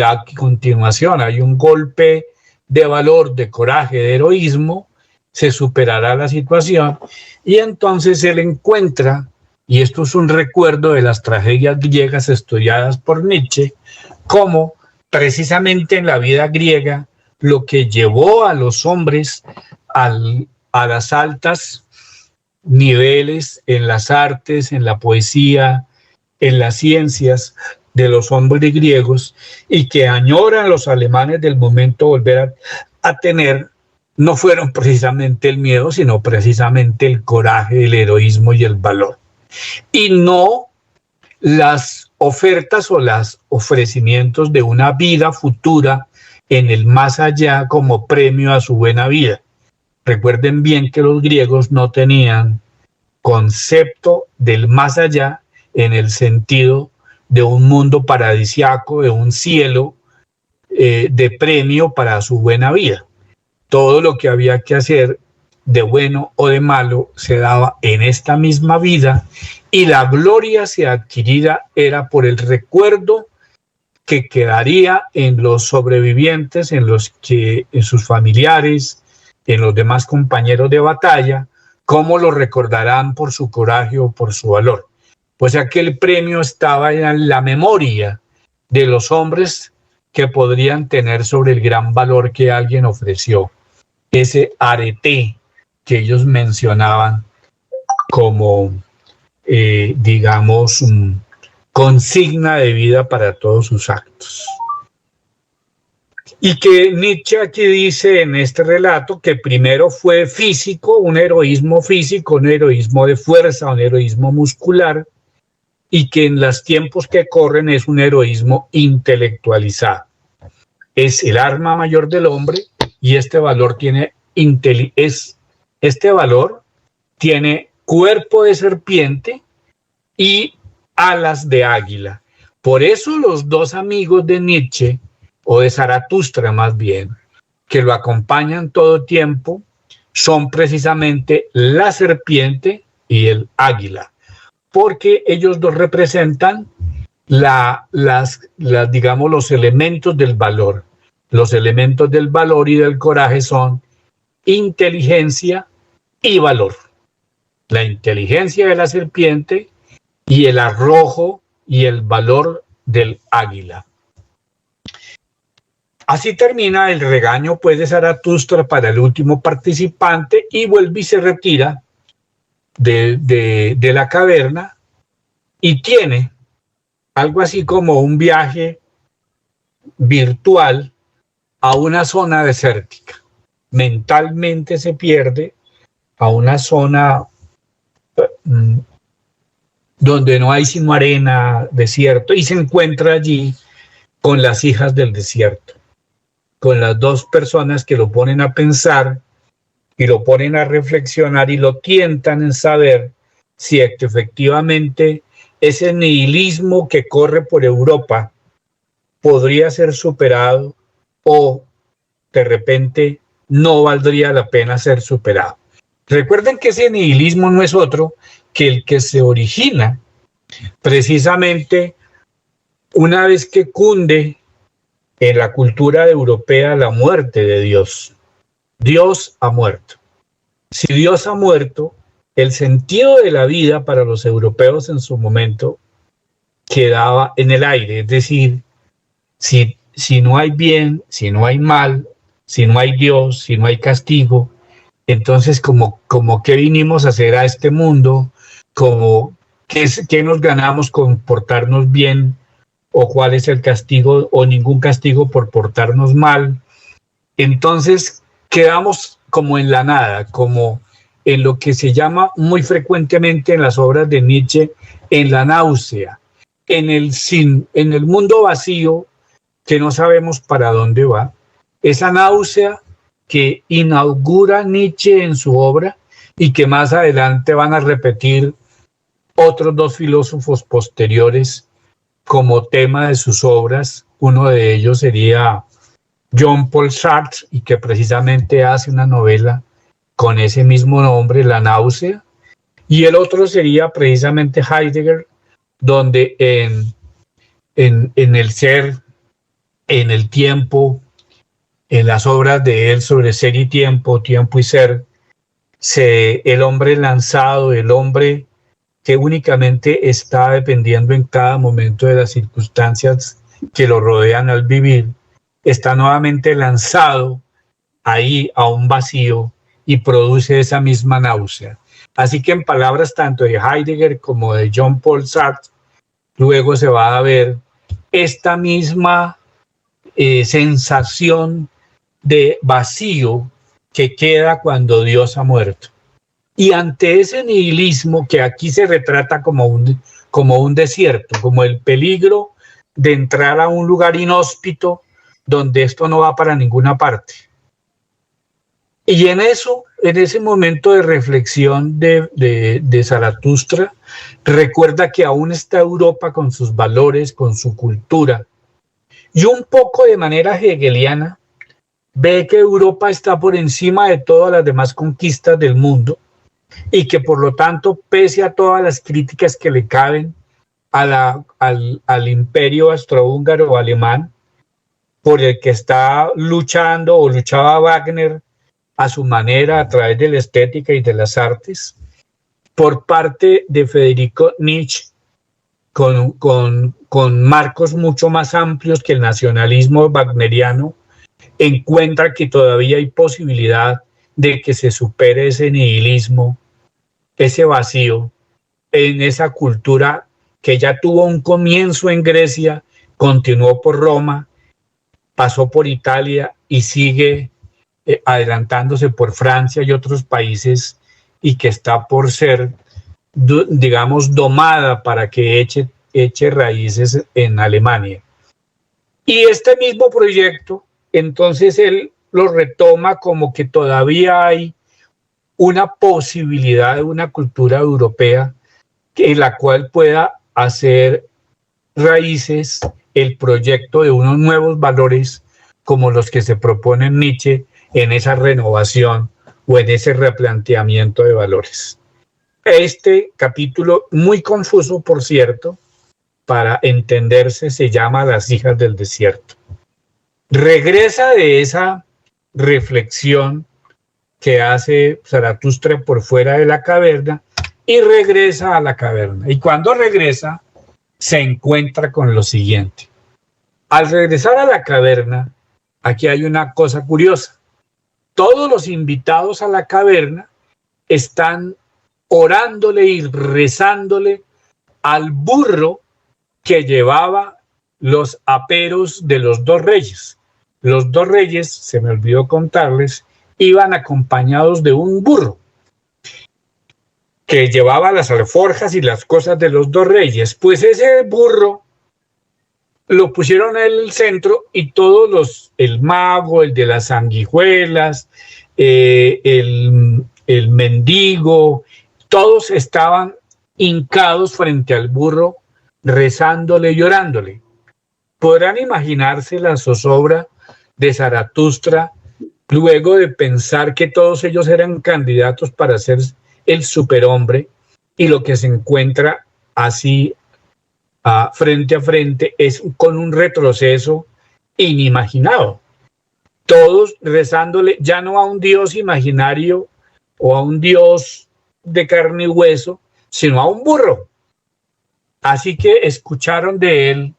a continuación hay un golpe de valor, de coraje, de heroísmo, se superará la situación y entonces él encuentra, y esto es un recuerdo de las tragedias griegas estudiadas por Nietzsche, cómo precisamente en la vida griega lo que llevó a los hombres a las altas niveles en las artes, en la poesía, en las ciencias de los hombres griegos y que añoran los alemanes del momento volver a tener, no fueron precisamente el miedo, sino precisamente el coraje, el heroísmo y el valor. Y no las ofertas o los ofrecimientos de una vida futura en el más allá como premio a su buena vida. Recuerden bien que los griegos no tenían concepto del más allá en el sentido de un mundo paradisiaco, de un cielo de premio para su buena vida. Todo lo que había que hacer de bueno o de malo se daba en esta misma vida y la gloria se adquirida era por el recuerdo que quedaría en los sobrevivientes, en sus familiares, en los demás compañeros de batalla, cómo lo recordarán por su coraje o por su valor. Pues aquel premio estaba en la memoria de los hombres que podrían tener sobre el gran valor que alguien ofreció. Ese arete que ellos mencionaban como, digamos, consigna de vida para todos sus actos. Y que Nietzsche aquí dice en este relato que primero fue físico, un heroísmo de fuerza, un heroísmo muscular, y que en los tiempos que corren es un heroísmo intelectualizado. Es el arma mayor del hombre y este valor tiene cuerpo de serpiente y alas de águila. Por eso los dos amigos de Nietzsche, o de Zaratustra más bien, que lo acompañan todo tiempo, son precisamente la serpiente y el águila, porque ellos dos representan digamos, los elementos del valor. Los elementos del valor y del coraje son inteligencia y valor. La inteligencia de la serpiente y el arrojo y el valor del águila. Así termina el regaño pues de Zaratustra para el último participante y vuelve y se retira de la caverna y tiene algo así como un viaje virtual a una zona desértica. Mentalmente se pierde a una zona donde no hay sino arena, desierto, y se encuentra allí con las hijas del desierto, con las dos personas que lo ponen a pensar y lo ponen a reflexionar y lo tientan en saber si efectivamente ese nihilismo que corre por Europa podría ser superado o de repente no valdría la pena ser superado. Recuerden que ese nihilismo no es otro que el que se origina precisamente una vez que cunde en la cultura europea la muerte de Dios. Dios ha muerto. Si Dios ha muerto, el sentido de la vida para los europeos en su momento quedaba en el aire, es decir, si no hay bien, si no hay mal, si no hay Dios, si no hay castigo, entonces como qué vinimos a hacer a este mundo, como qué nos ganamos con portarnos bien, o cuál es el castigo o ningún castigo por portarnos mal. Entonces quedamos como en la nada, como en lo que se llama muy frecuentemente en las obras de Nietzsche, en la náusea, en el mundo vacío que no sabemos para dónde va. Esa náusea que inaugura Nietzsche en su obra y que más adelante van a repetir otros dos filósofos posteriores como tema de sus obras. Uno de ellos sería Jean-Paul Sartre, y que precisamente hace una novela con ese mismo nombre, La náusea, y el otro sería precisamente Heidegger, donde en el ser, en el tiempo, en las obras de él sobre ser y tiempo, tiempo y ser, el hombre lanzado, el hombre que únicamente está dependiendo en cada momento de las circunstancias que lo rodean al vivir, está nuevamente lanzado ahí a un vacío y produce esa misma náusea. Así que en palabras tanto de Heidegger como de Jean-Paul Sartre, luego se va a ver esta misma sensación de vacío que queda cuando Dios ha muerto. Y ante ese nihilismo que aquí se retrata como un desierto, como el peligro de entrar a un lugar inhóspito donde esto no va para ninguna parte. Y en ese momento de reflexión de Zaratustra, recuerda que aún está Europa con sus valores, con su cultura, y un poco de manera hegeliana, ve que Europa está por encima de todas las demás conquistas del mundo, y que por lo tanto, pese a todas las críticas que le caben al imperio austrohúngaro o alemán, por el que está luchando o luchaba Wagner a su manera a través de la estética y de las artes, por parte de Federico Nietzsche, con marcos mucho más amplios que el nacionalismo wagneriano, encuentra que todavía hay posibilidad de que se supere ese nihilismo, ese vacío en esa cultura que ya tuvo un comienzo en Grecia, continuó por Roma, pasó por Italia y sigue adelantándose por Francia y otros países, y que está por ser, digamos, domada para que eche raíces en Alemania. Y este mismo proyecto, entonces él lo retoma como que todavía hay una posibilidad de una cultura europea en la cual pueda hacer raíces el proyecto de unos nuevos valores como los que se propone Nietzsche en esa renovación o en ese replanteamiento de valores. Este capítulo, muy confuso por cierto, para entenderse, se llama Las hijas del desierto. Regresa de esa reflexión que hace Zaratustra por fuera de la caverna y regresa a la caverna. Y cuando regresa, se encuentra con lo siguiente. Al regresar a la caverna, aquí hay una cosa curiosa. Todos los invitados a la caverna están orándole y rezándole al burro que llevaba los aperos de los dos reyes. Los dos reyes, se me olvidó contarles, iban acompañados de un burro que llevaba las alforjas y las cosas de los dos reyes. Pues ese burro lo pusieron en el centro y todos el mago, el de las sanguijuelas, el mendigo, todos estaban hincados frente al burro, rezándole y orándole. Podrán imaginarse la zozobra de Zaratustra luego de pensar que todos ellos eran candidatos para ser el superhombre, y lo que se encuentra así frente a frente es con un retroceso inimaginado. Todos rezándole ya no a un dios imaginario o a un dios de carne y hueso, sino a un burro. Así que escucharon de él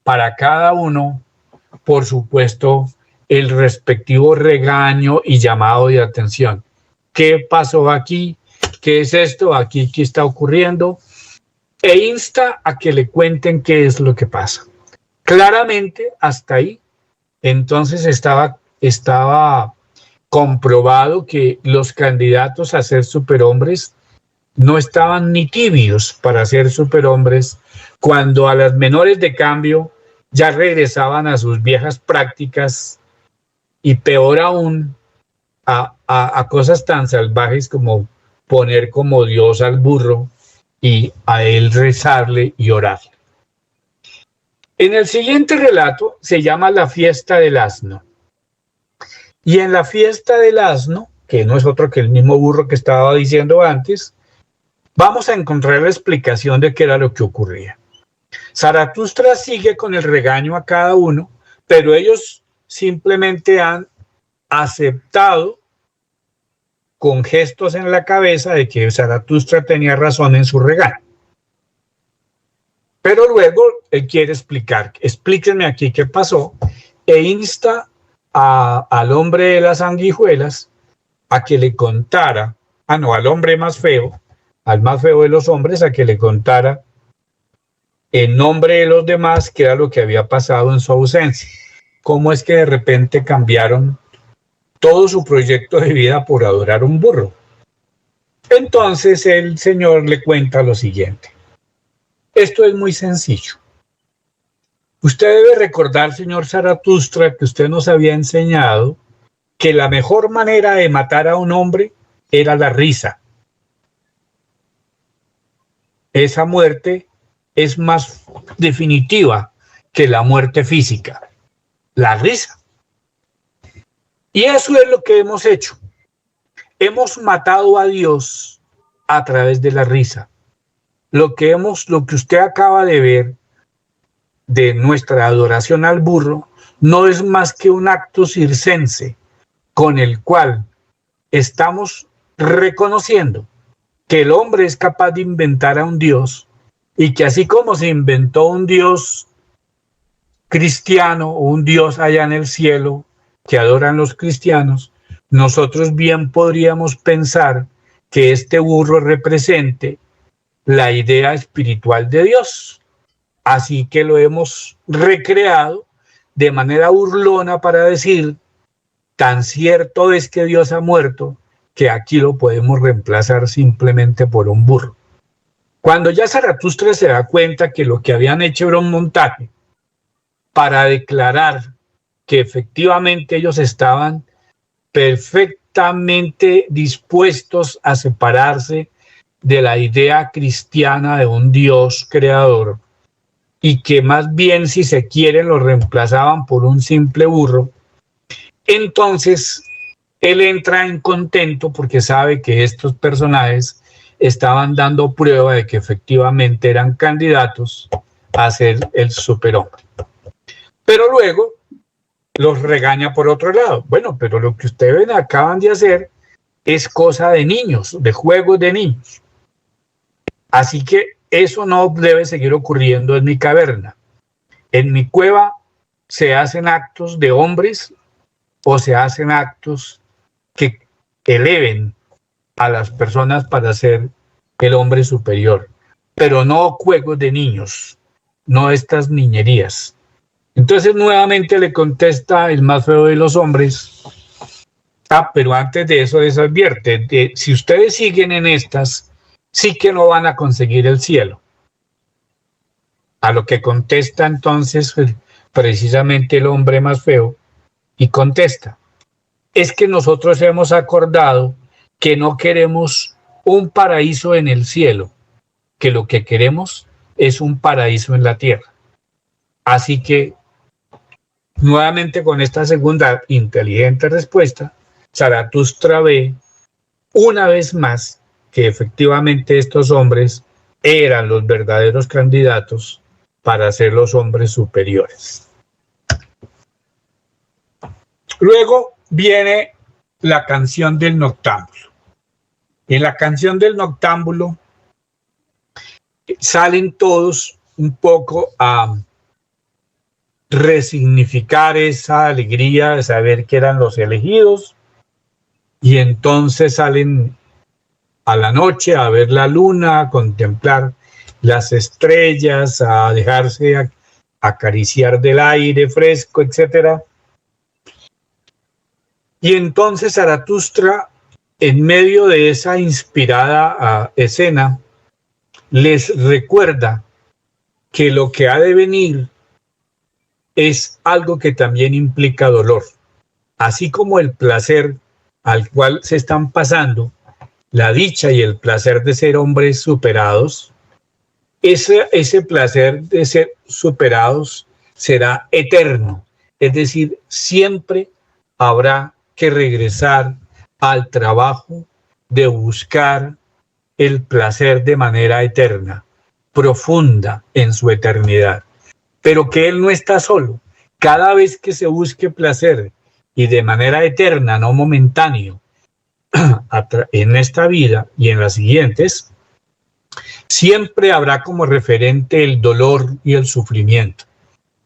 para cada uno, por supuesto, el respectivo regaño y llamado de atención. ¿Qué pasó aquí? ¿Qué es esto? ¿Aquí qué está ocurriendo? E insta a que le cuenten qué es lo que pasa. Claramente, hasta ahí, entonces estaba comprobado que los candidatos a ser superhombres no estaban ni tibios para ser superhombres, cuando a las menores de cambio ya regresaban a sus viejas prácticas y peor aún a cosas tan salvajes como poner como Dios al burro y a él rezarle y orarle. En el siguiente relato se llama La fiesta del asno. Y en la fiesta del asno, que no es otro que el mismo burro que estaba diciendo antes, vamos a encontrar la explicación de qué era lo que ocurría. Zaratustra sigue con el regaño a cada uno, pero ellos simplemente han aceptado con gestos en la cabeza de que Zaratustra tenía razón en su regaño. Pero luego él quiere explicar, explíquenme aquí qué pasó, e insta al hombre de las sanguijuelas a que le contara, al hombre más feo, al más feo de los hombres, a que le contara en nombre de los demás qué era lo que había pasado en su ausencia. Cómo es que de repente cambiaron todo su proyecto de vida por adorar un burro. Entonces el Señor le cuenta lo siguiente. Esto es muy sencillo. Usted debe recordar, señor Zaratustra, que usted nos había enseñado que la mejor manera de matar a un hombre era la risa. Esa muerte es más definitiva que la muerte física, la risa. Y eso es lo que hemos hecho. Hemos matado a Dios a través de la risa. Lo que usted acaba de ver de nuestra adoración al burro no es más que un acto circense con el cual estamos reconociendo que el hombre es capaz de inventar a un Dios y que así como se inventó un Dios cristiano o un Dios allá en el cielo que adoran los cristianos, nosotros bien podríamos pensar que este burro represente la idea espiritual de Dios. Así que lo hemos recreado de manera burlona para decir, tan cierto es que Dios ha muerto, que aquí lo podemos reemplazar simplemente por un burro. Cuando ya Zaratustra se da cuenta que lo que habían hecho era un montaje para declarar que efectivamente ellos estaban perfectamente dispuestos a separarse de la idea cristiana de un Dios creador y que más bien, si se quieren, lo reemplazaban por un simple burro, entonces él entra en contento porque sabe que estos personajes estaban dando prueba de que efectivamente eran candidatos a ser el superhombre. Pero luego los regaña por otro lado. Bueno, pero lo que ustedes acaban de hacer es cosa de niños, de juegos de niños. Así que eso no debe seguir ocurriendo en mi caverna. En mi cueva se hacen actos de hombres o se hacen actos que eleven a las personas para ser el hombre superior, pero no juegos de niños, no estas niñerías. Entonces nuevamente le contesta el más feo de los hombres, pero antes de eso les advierte, si ustedes siguen en estas, sí que no van a conseguir el cielo. A lo que contesta entonces precisamente el hombre más feo y contesta, es que nosotros hemos acordado que no queremos un paraíso en el cielo, que lo que queremos es un paraíso en la tierra. Así que, nuevamente con esta segunda inteligente respuesta, Zaratustra ve una vez más que efectivamente estos hombres eran los verdaderos candidatos para ser los hombres superiores. Luego viene la canción del noctámbulo. En la canción del noctámbulo salen todos un poco a resignificar esa alegría de saber que eran los elegidos, y entonces salen a la noche a ver la luna, a contemplar las estrellas, a dejarse acariciar del aire fresco, etc. Y entonces Zaratustra, en medio de esa inspirada escena, les recuerda que lo que ha de venir es algo que también implica dolor. Así como el placer al cual se están pasando, la dicha y el placer de ser hombres superados, ese placer de ser superados será eterno. Es decir, siempre habrá que regresar al trabajo de buscar el placer de manera eterna, profunda en su eternidad. Pero que él no está solo. Cada vez que se busque placer y de manera eterna, no momentáneo, en esta vida y en las siguientes, siempre habrá como referente el dolor y el sufrimiento.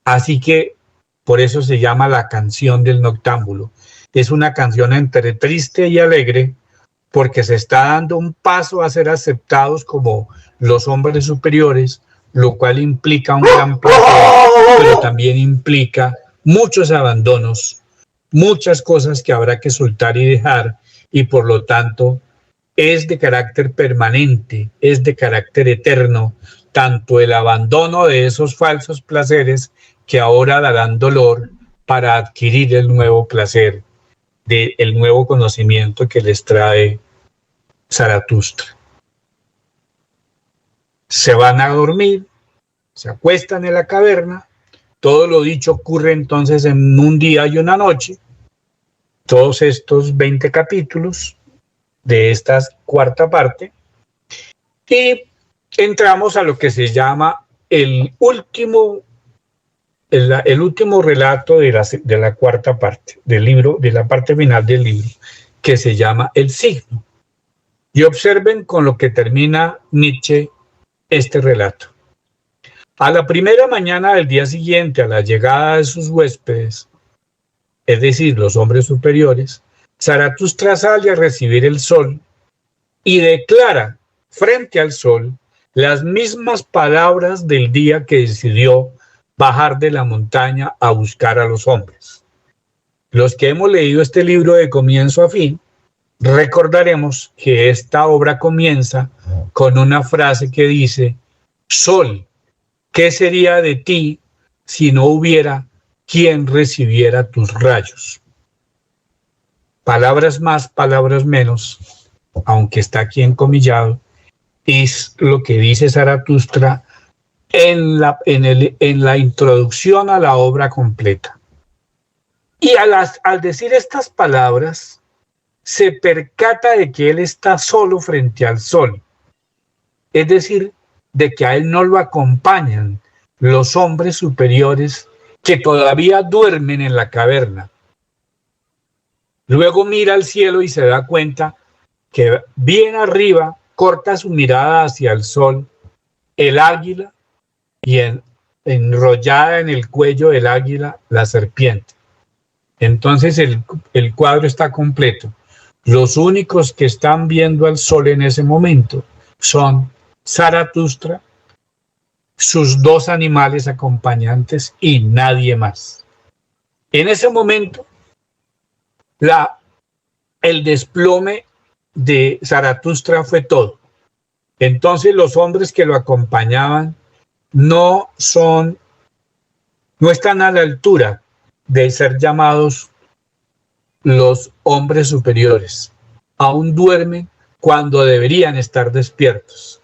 Así que por eso se llama la canción del noctámbulo. Es una canción entre triste y alegre, porque se está dando un paso a ser aceptados como los hombres superiores, lo cual implica un gran placer, pero también implica muchos abandonos, muchas cosas que habrá que soltar y dejar, y por lo tanto es de carácter permanente, es de carácter eterno, tanto el abandono de esos falsos placeres que ahora darán dolor para adquirir el nuevo placer, del nuevo conocimiento que les trae Zaratustra. Se van a dormir, se acuestan en la caverna, todo lo dicho ocurre entonces en un día y una noche, todos estos 20 capítulos de esta cuarta parte, y entramos a lo que se llama el último relato de la cuarta parte del libro, de la parte final del libro, que se llama El signo. Y observen con lo que termina Nietzsche este relato. A la primera mañana del día siguiente, a la llegada de sus huéspedes, es decir, los hombres superiores, Zaratustra sale a recibir el sol y declara frente al sol las mismas palabras del día que decidió bajar de la montaña a buscar a los hombres. Los que hemos leído este libro de comienzo a fin, recordaremos que esta obra comienza con una frase que dice: Sol, ¿qué sería de ti si no hubiera quien recibiera tus rayos? Palabras más, palabras menos, aunque está aquí encomillado, es lo que dice Zaratustra en la introducción a la obra completa. Y al decir estas palabras, se percata de que él está solo frente al sol, es decir, de que a él no lo acompañan los hombres superiores que todavía duermen en la caverna. Luego mira al cielo y se da cuenta que bien arriba corta su mirada hacia el sol, el águila, y enrollada en el cuello del águila, la serpiente. Entonces el cuadro está completo. Los únicos que están viendo al sol en ese momento son Zaratustra, sus dos animales acompañantes y nadie más. En ese momento, el desplome de Zaratustra fue todo. Entonces los hombres que lo acompañaban no están a la altura de ser llamados los hombres superiores. Aún duermen cuando deberían estar despiertos.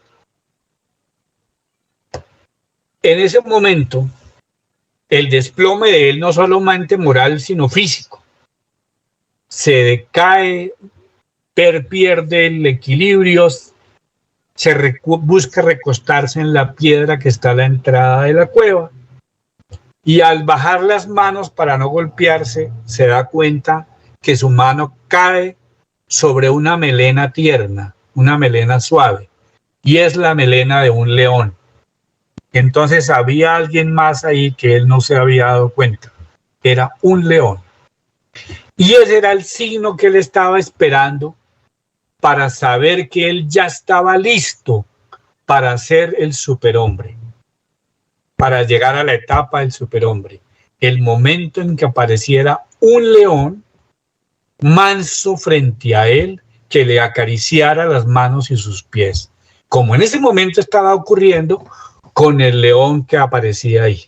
En ese momento, el desplome de él no solamente moral, sino físico. Se decae, pierde el equilibrio, busca recostarse en la piedra que está a la entrada de la cueva, y al bajar las manos para no golpearse, se da cuenta que su mano cae sobre una melena tierna, una melena suave, y es la melena de un león. Entonces había alguien más ahí que él no se había dado cuenta. Era un león. Y ese era el signo que él estaba esperando para saber que él ya estaba listo para ser el superhombre, para llegar a la etapa del superhombre. El momento en que apareciera un león manso frente a él, que le acariciara las manos y sus pies, como en ese momento estaba ocurriendo con el león que aparecía ahí.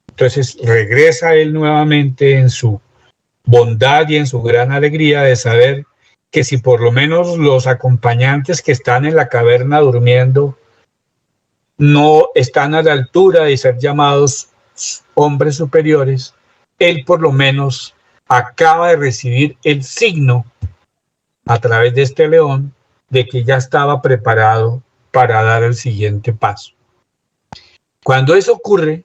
Entonces regresa él nuevamente en su bondad y en su gran alegría de saber que si por lo menos los acompañantes que están en la caverna durmiendo no están a la altura de ser llamados hombres superiores, él por lo menos acaba de recibir el signo a través de este león de que ya estaba preparado para dar el siguiente paso. Cuando eso ocurre,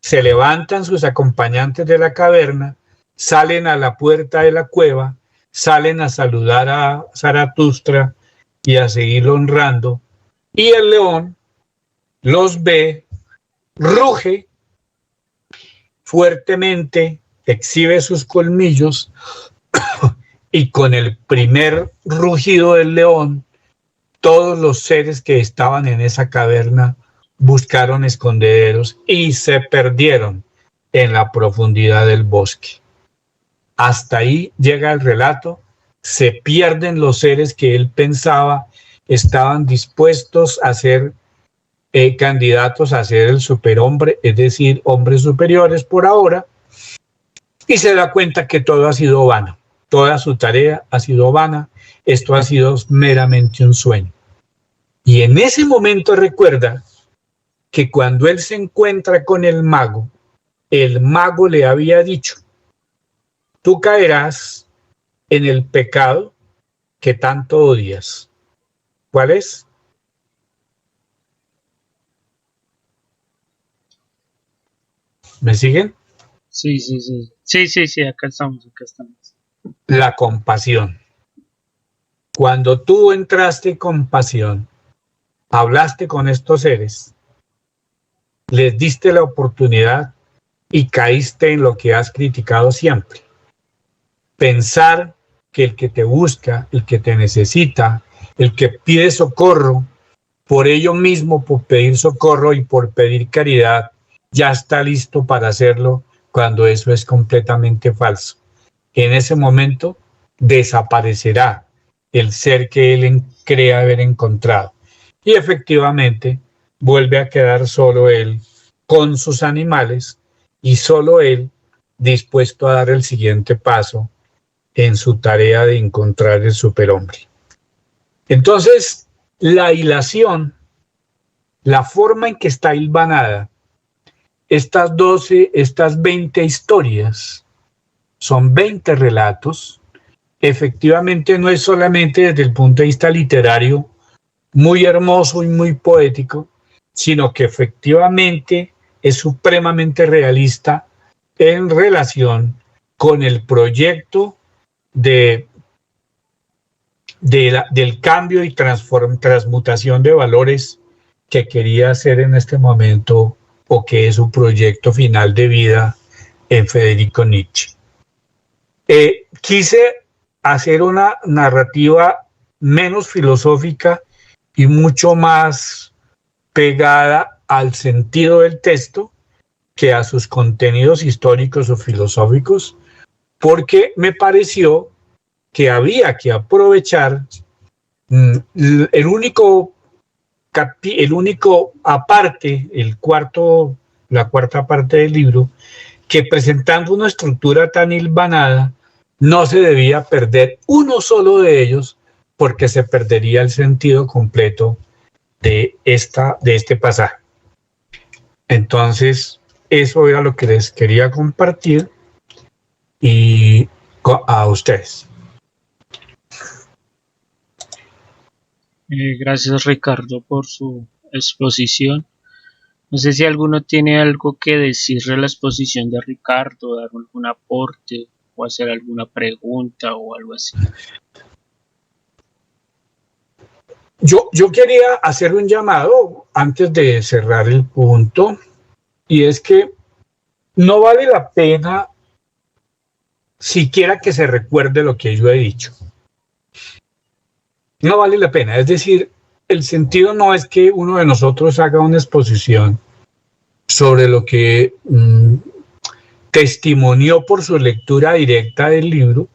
se levantan sus acompañantes de la caverna, salen a la puerta de la cueva, salen a saludar a Zaratustra y a seguirlo honrando, y el león los ve, ruge fuertemente, exhibe sus colmillos y con el primer rugido del león, todos los seres que estaban en esa caverna buscaron escondederos y se perdieron en la profundidad del bosque. Hasta ahí llega el relato, se pierden los seres que él pensaba estaban dispuestos a ser candidatos a ser el superhombre, es decir, hombres superiores por ahora, y se da cuenta que todo ha sido vano, toda su tarea ha sido vana, esto ha sido meramente un sueño. Y en ese momento recuerda que cuando él se encuentra con el mago le había dicho, tú caerás en el pecado que tanto odias. ¿Cuál es? ¿Me siguen? Sí, acá estamos. La compasión. Cuando tú entraste en compasión, hablaste con estos seres, les diste la oportunidad y caíste en lo que has criticado siempre. Pensar que el que te busca, el que te necesita, el que pide socorro, por ello mismo, por pedir socorro y por pedir caridad, ya está listo para hacerlo cuando eso es completamente falso. En ese momento desaparecerá el ser que él cree haber encontrado y efectivamente vuelve a quedar solo él con sus animales y solo él dispuesto a dar el siguiente paso en su tarea de encontrar el superhombre. Entonces, la hilación, la forma en que está hilvanada, estas 20 historias, son 20 relatos, efectivamente no es solamente desde el punto de vista literario muy hermoso y muy poético, sino que efectivamente es supremamente realista en relación con el proyecto del cambio y transmutación de valores que quería hacer en este momento o que es su proyecto final de vida en Federico Nietzsche. Quise hacer una narrativa menos filosófica y mucho más pegada al sentido del texto que a sus contenidos históricos o filosóficos, porque me pareció que había que aprovechar el único aparte, la cuarta parte del libro, que presentando una estructura tan hilvanada, no se debía perder uno solo de ellos, porque se perdería el sentido completo de este pasaje. Entonces, eso era lo que les quería compartir y a ustedes. Gracias, Ricardo, por su exposición. No sé si alguno tiene algo que decirle a la exposición de Ricardo, dar algún aporte o hacer alguna pregunta o algo así. Yo quería hacer un llamado antes de cerrar el punto, y es que no vale la pena siquiera que se recuerde lo que yo he dicho. No vale la pena. Es decir, el sentido no es que uno de nosotros haga una exposición sobre lo que testimonió por su lectura directa del libro,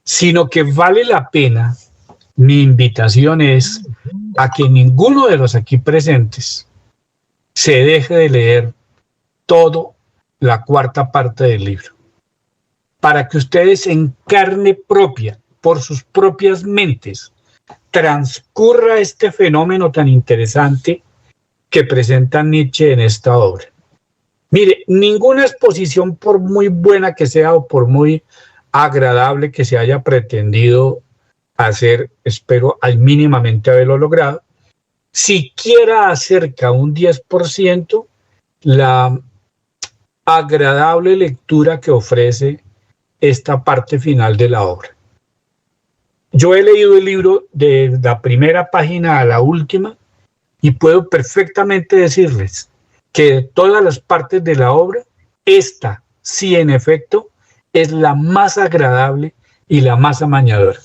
sino que vale la pena. Mi invitación es a que ninguno de los aquí presentes se deje de leer todo la cuarta parte del libro, para que ustedes en carne propia, por sus propias mentes, transcurra este fenómeno tan interesante que presenta Nietzsche en esta obra. Mire, ninguna exposición, por muy buena que sea o por muy agradable que se haya pretendido hacer, espero al mínimamente haberlo logrado, siquiera acerca un 10% la agradable lectura que ofrece esta parte final de la obra. Yo he leído el libro de la primera página a la última y puedo perfectamente decirles que de todas las partes de la obra, esta, sí en efecto, es la más agradable y la más amañadora.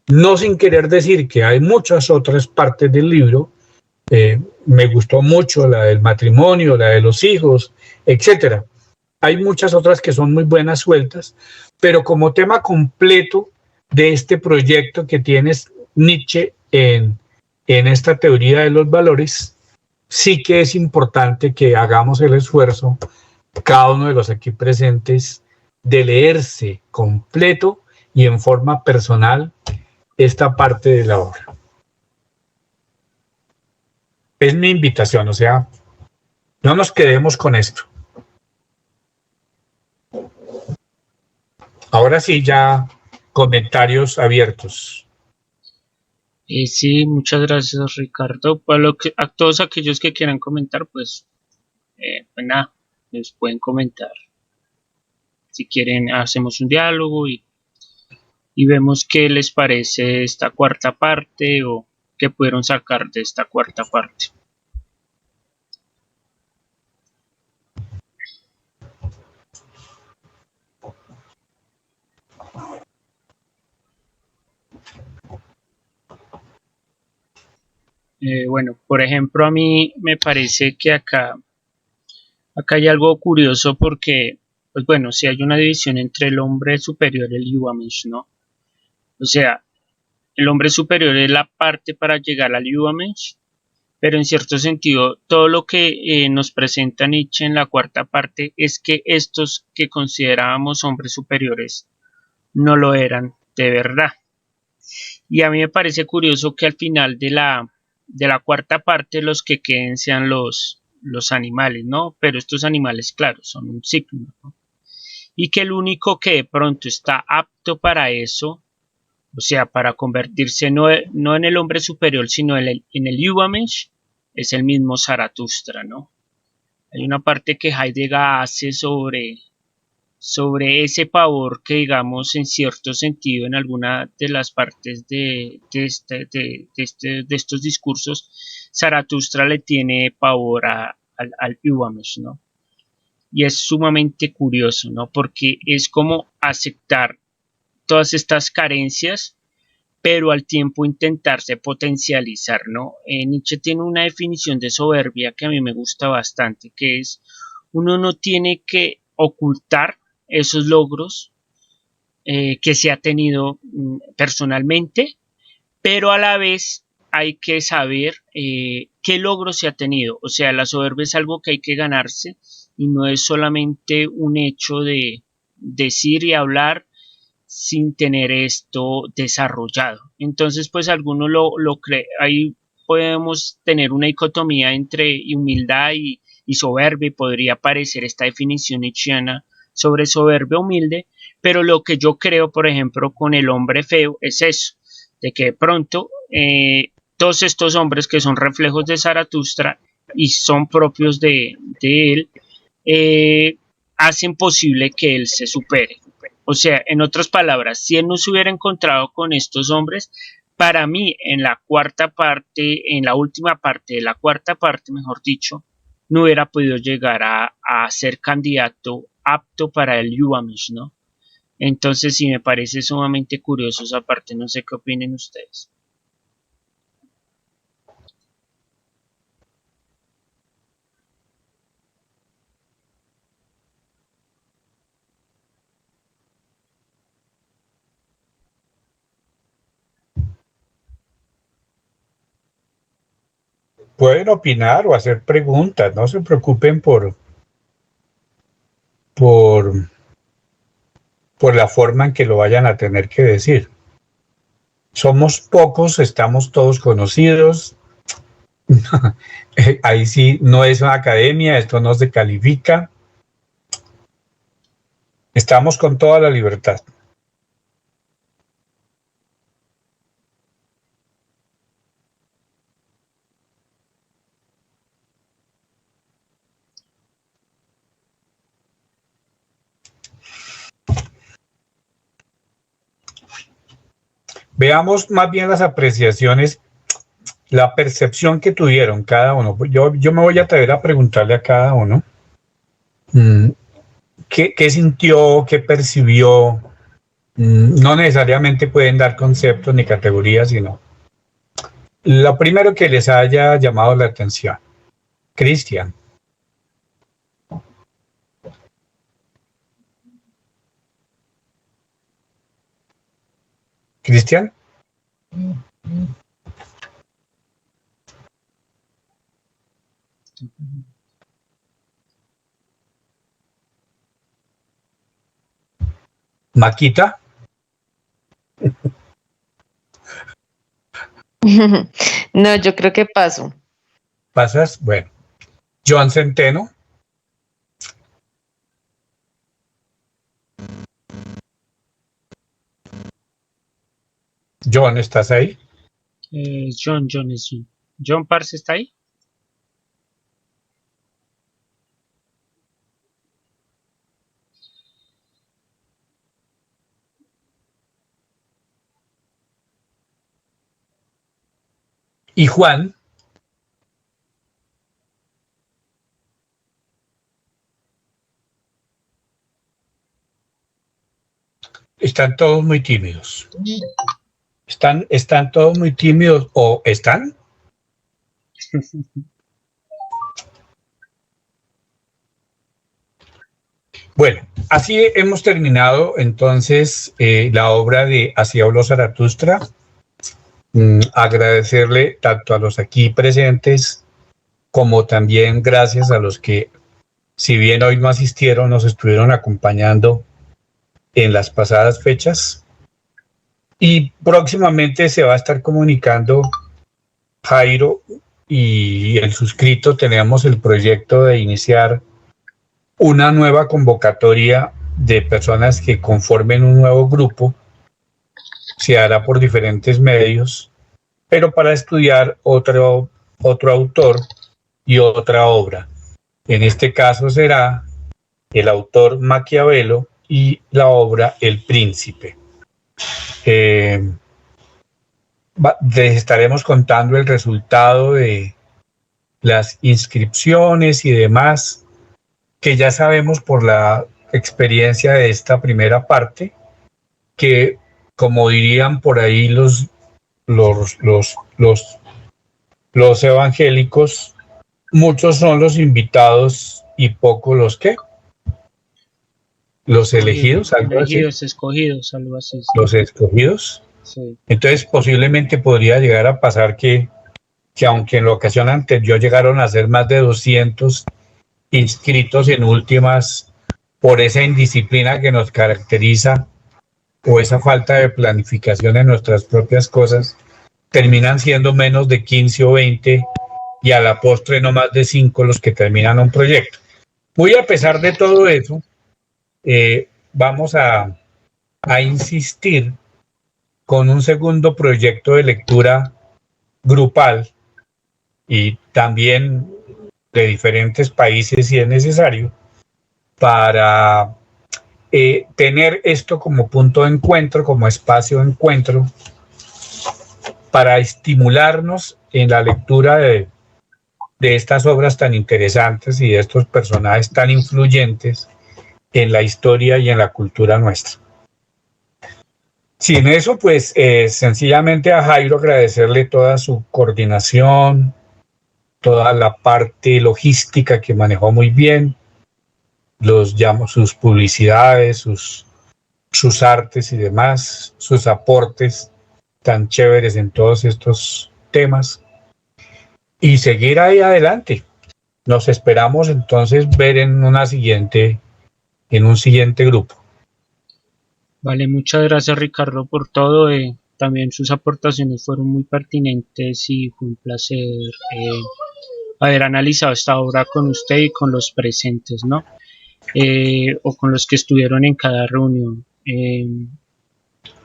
No sin querer decir que hay muchas otras partes del libro. Me gustó mucho la del matrimonio, la de los hijos, etcétera. Hay muchas otras que son muy buenas sueltas, pero como tema completo de este proyecto que tienes Nietzsche en esta teoría de los valores, sí que es importante que hagamos el esfuerzo, cada uno de los aquí presentes, de leerse completo y en forma personal esta parte de la obra. Es mi invitación, o sea, no nos quedemos con esto. Ahora sí, ya comentarios abiertos. Sí, muchas gracias, Ricardo. A todos aquellos que quieran comentar, pues nada, les pueden comentar. Si quieren, hacemos un diálogo y vemos qué les parece esta cuarta parte o qué pudieron sacar de esta cuarta parte. Bueno, por ejemplo, a mí me parece que acá hay algo curioso porque, pues bueno, si hay una división entre el hombre superior y el Übermensch, ¿no? O sea, el hombre superior es la parte para llegar al Übermensch, pero en cierto sentido, todo lo que nos presenta Nietzsche en la cuarta parte es que estos que considerábamos hombres superiores no lo eran de verdad. Y a mí me parece curioso que al final de la cuarta parte los que queden sean los animales, ¿no? Pero estos animales, claro, son un ciclo, ¿no? Y que el único que de pronto está apto para eso, o sea, para convertirse no en el hombre superior, sino en el Übermensch, es el mismo Zaratustra, ¿no? Hay una parte que Heidegger hace sobre ese pavor que, digamos, en cierto sentido, en alguna de las partes de estos discursos, Zaratustra le tiene pavor al Übermensch, ¿no? Y es sumamente curioso, ¿no? Porque es como aceptar todas estas carencias, pero al tiempo intentarse potencializar, ¿no? Nietzsche tiene una definición de soberbia que a mí me gusta bastante, que es: uno no tiene que ocultar esos logros que se ha tenido personalmente, pero a la vez hay que saber qué logro se ha tenido. O sea, la soberbia es algo que hay que ganarse y no es solamente un hecho de decir y hablar sin tener esto desarrollado. Entonces, pues algunos lo cree, ahí podemos tener una dicotomía entre humildad y soberbia, y podría parecer esta definición nietzscheana sobre soberbia humilde, pero lo que yo creo, por ejemplo, con el hombre feo es eso, de que de pronto todos estos hombres que son reflejos de Zaratustra y son propios de él, hacen posible que él se supere. O sea, en otras palabras, si él no se hubiera encontrado con estos hombres, para mí, en la cuarta parte, en la última parte de la cuarta parte, mejor dicho, no hubiera podido llegar a ser candidato apto para el UAMIS, ¿no? Entonces sí me parece sumamente curioso esa parte, no sé qué opinen ustedes. Pueden opinar o hacer preguntas, no se preocupen por, por la forma en que lo vayan a tener que decir. Somos pocos, estamos todos conocidos. Ahí sí, no es una academia, esto no se califica. Estamos con toda la libertad. Veamos más bien las apreciaciones, la percepción que tuvieron cada uno. Yo me voy a atrever a preguntarle a cada uno qué sintió, qué percibió. No necesariamente pueden dar conceptos ni categorías, sino lo primero que les haya llamado la atención. Cristian. Cristian. Maquita. No, yo creo que paso. ¿Pasas? Bueno. Joan Centeno. John, ¿estás ahí? John Parse está ahí. Y Juan. Están todos muy tímidos. Están todos muy tímidos o están. Bueno, así hemos terminado entonces la obra de Así habló Zaratustra. Agradecerle tanto a los aquí presentes como también gracias a los que, si bien hoy no asistieron, nos estuvieron acompañando en las pasadas fechas. Y próximamente se va a estar comunicando Jairo y el suscrito. Tenemos el proyecto de iniciar una nueva convocatoria de personas que conformen un nuevo grupo. Se hará por diferentes medios, pero para estudiar otro autor y otra obra. En este caso será el autor Maquiavelo y la obra El Príncipe. Les estaremos contando el resultado de las inscripciones y demás, que ya sabemos por la experiencia de esta primera parte, que como dirían por ahí los evangélicos, muchos son los invitados y pocos los que los elegidos, algo así. Escogidos, algo así. Sí. Los escogidos. Sí. Entonces posiblemente podría llegar a pasar que aunque en la ocasión anterior llegaron a ser más de 200 inscritos, en últimas, por esa indisciplina que nos caracteriza o esa falta de planificación en nuestras propias cosas, terminan siendo menos de 15 o 20 y a la postre no más de 5 los que terminan un proyecto. Muy a pesar de todo eso, vamos a insistir con un segundo proyecto de lectura grupal y también de diferentes países si es necesario, para tener esto como punto de encuentro, como espacio de encuentro para estimularnos en la lectura de estas obras tan interesantes y de estos personajes tan influyentes en la historia y en la cultura nuestra. Sin eso, pues sencillamente a Jairo agradecerle toda su coordinación, toda la parte logística que manejó muy bien, sus publicidades, sus artes y demás, sus aportes tan chéveres en todos estos temas y seguir ahí adelante. Nos esperamos entonces ver en un siguiente grupo. Vale, muchas gracias Ricardo por todo. También sus aportaciones fueron muy pertinentes y fue un placer haber analizado esta obra con usted y con los presentes, ¿no? O con los que estuvieron en cada reunión.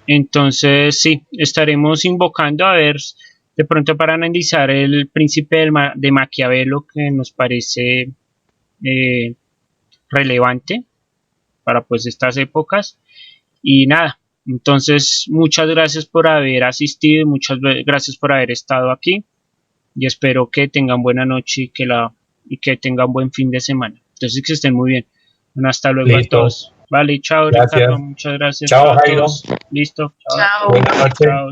Entonces, sí, estaremos invocando a ver de pronto para analizar el Príncipe de Maquiavelo, que nos parece relevante para pues estas épocas. Y nada, entonces muchas gracias por haber asistido, muchas gracias por haber estado aquí y espero que tengan buena noche y que tengan buen fin de semana. Entonces que estén muy bien. Bueno, hasta luego. Listo. A todos. Vale, chao Gracias. Ricardo, muchas gracias. Chao, A Jairo. todos. Listo. Chao. Chao. Buenas noches. Chao.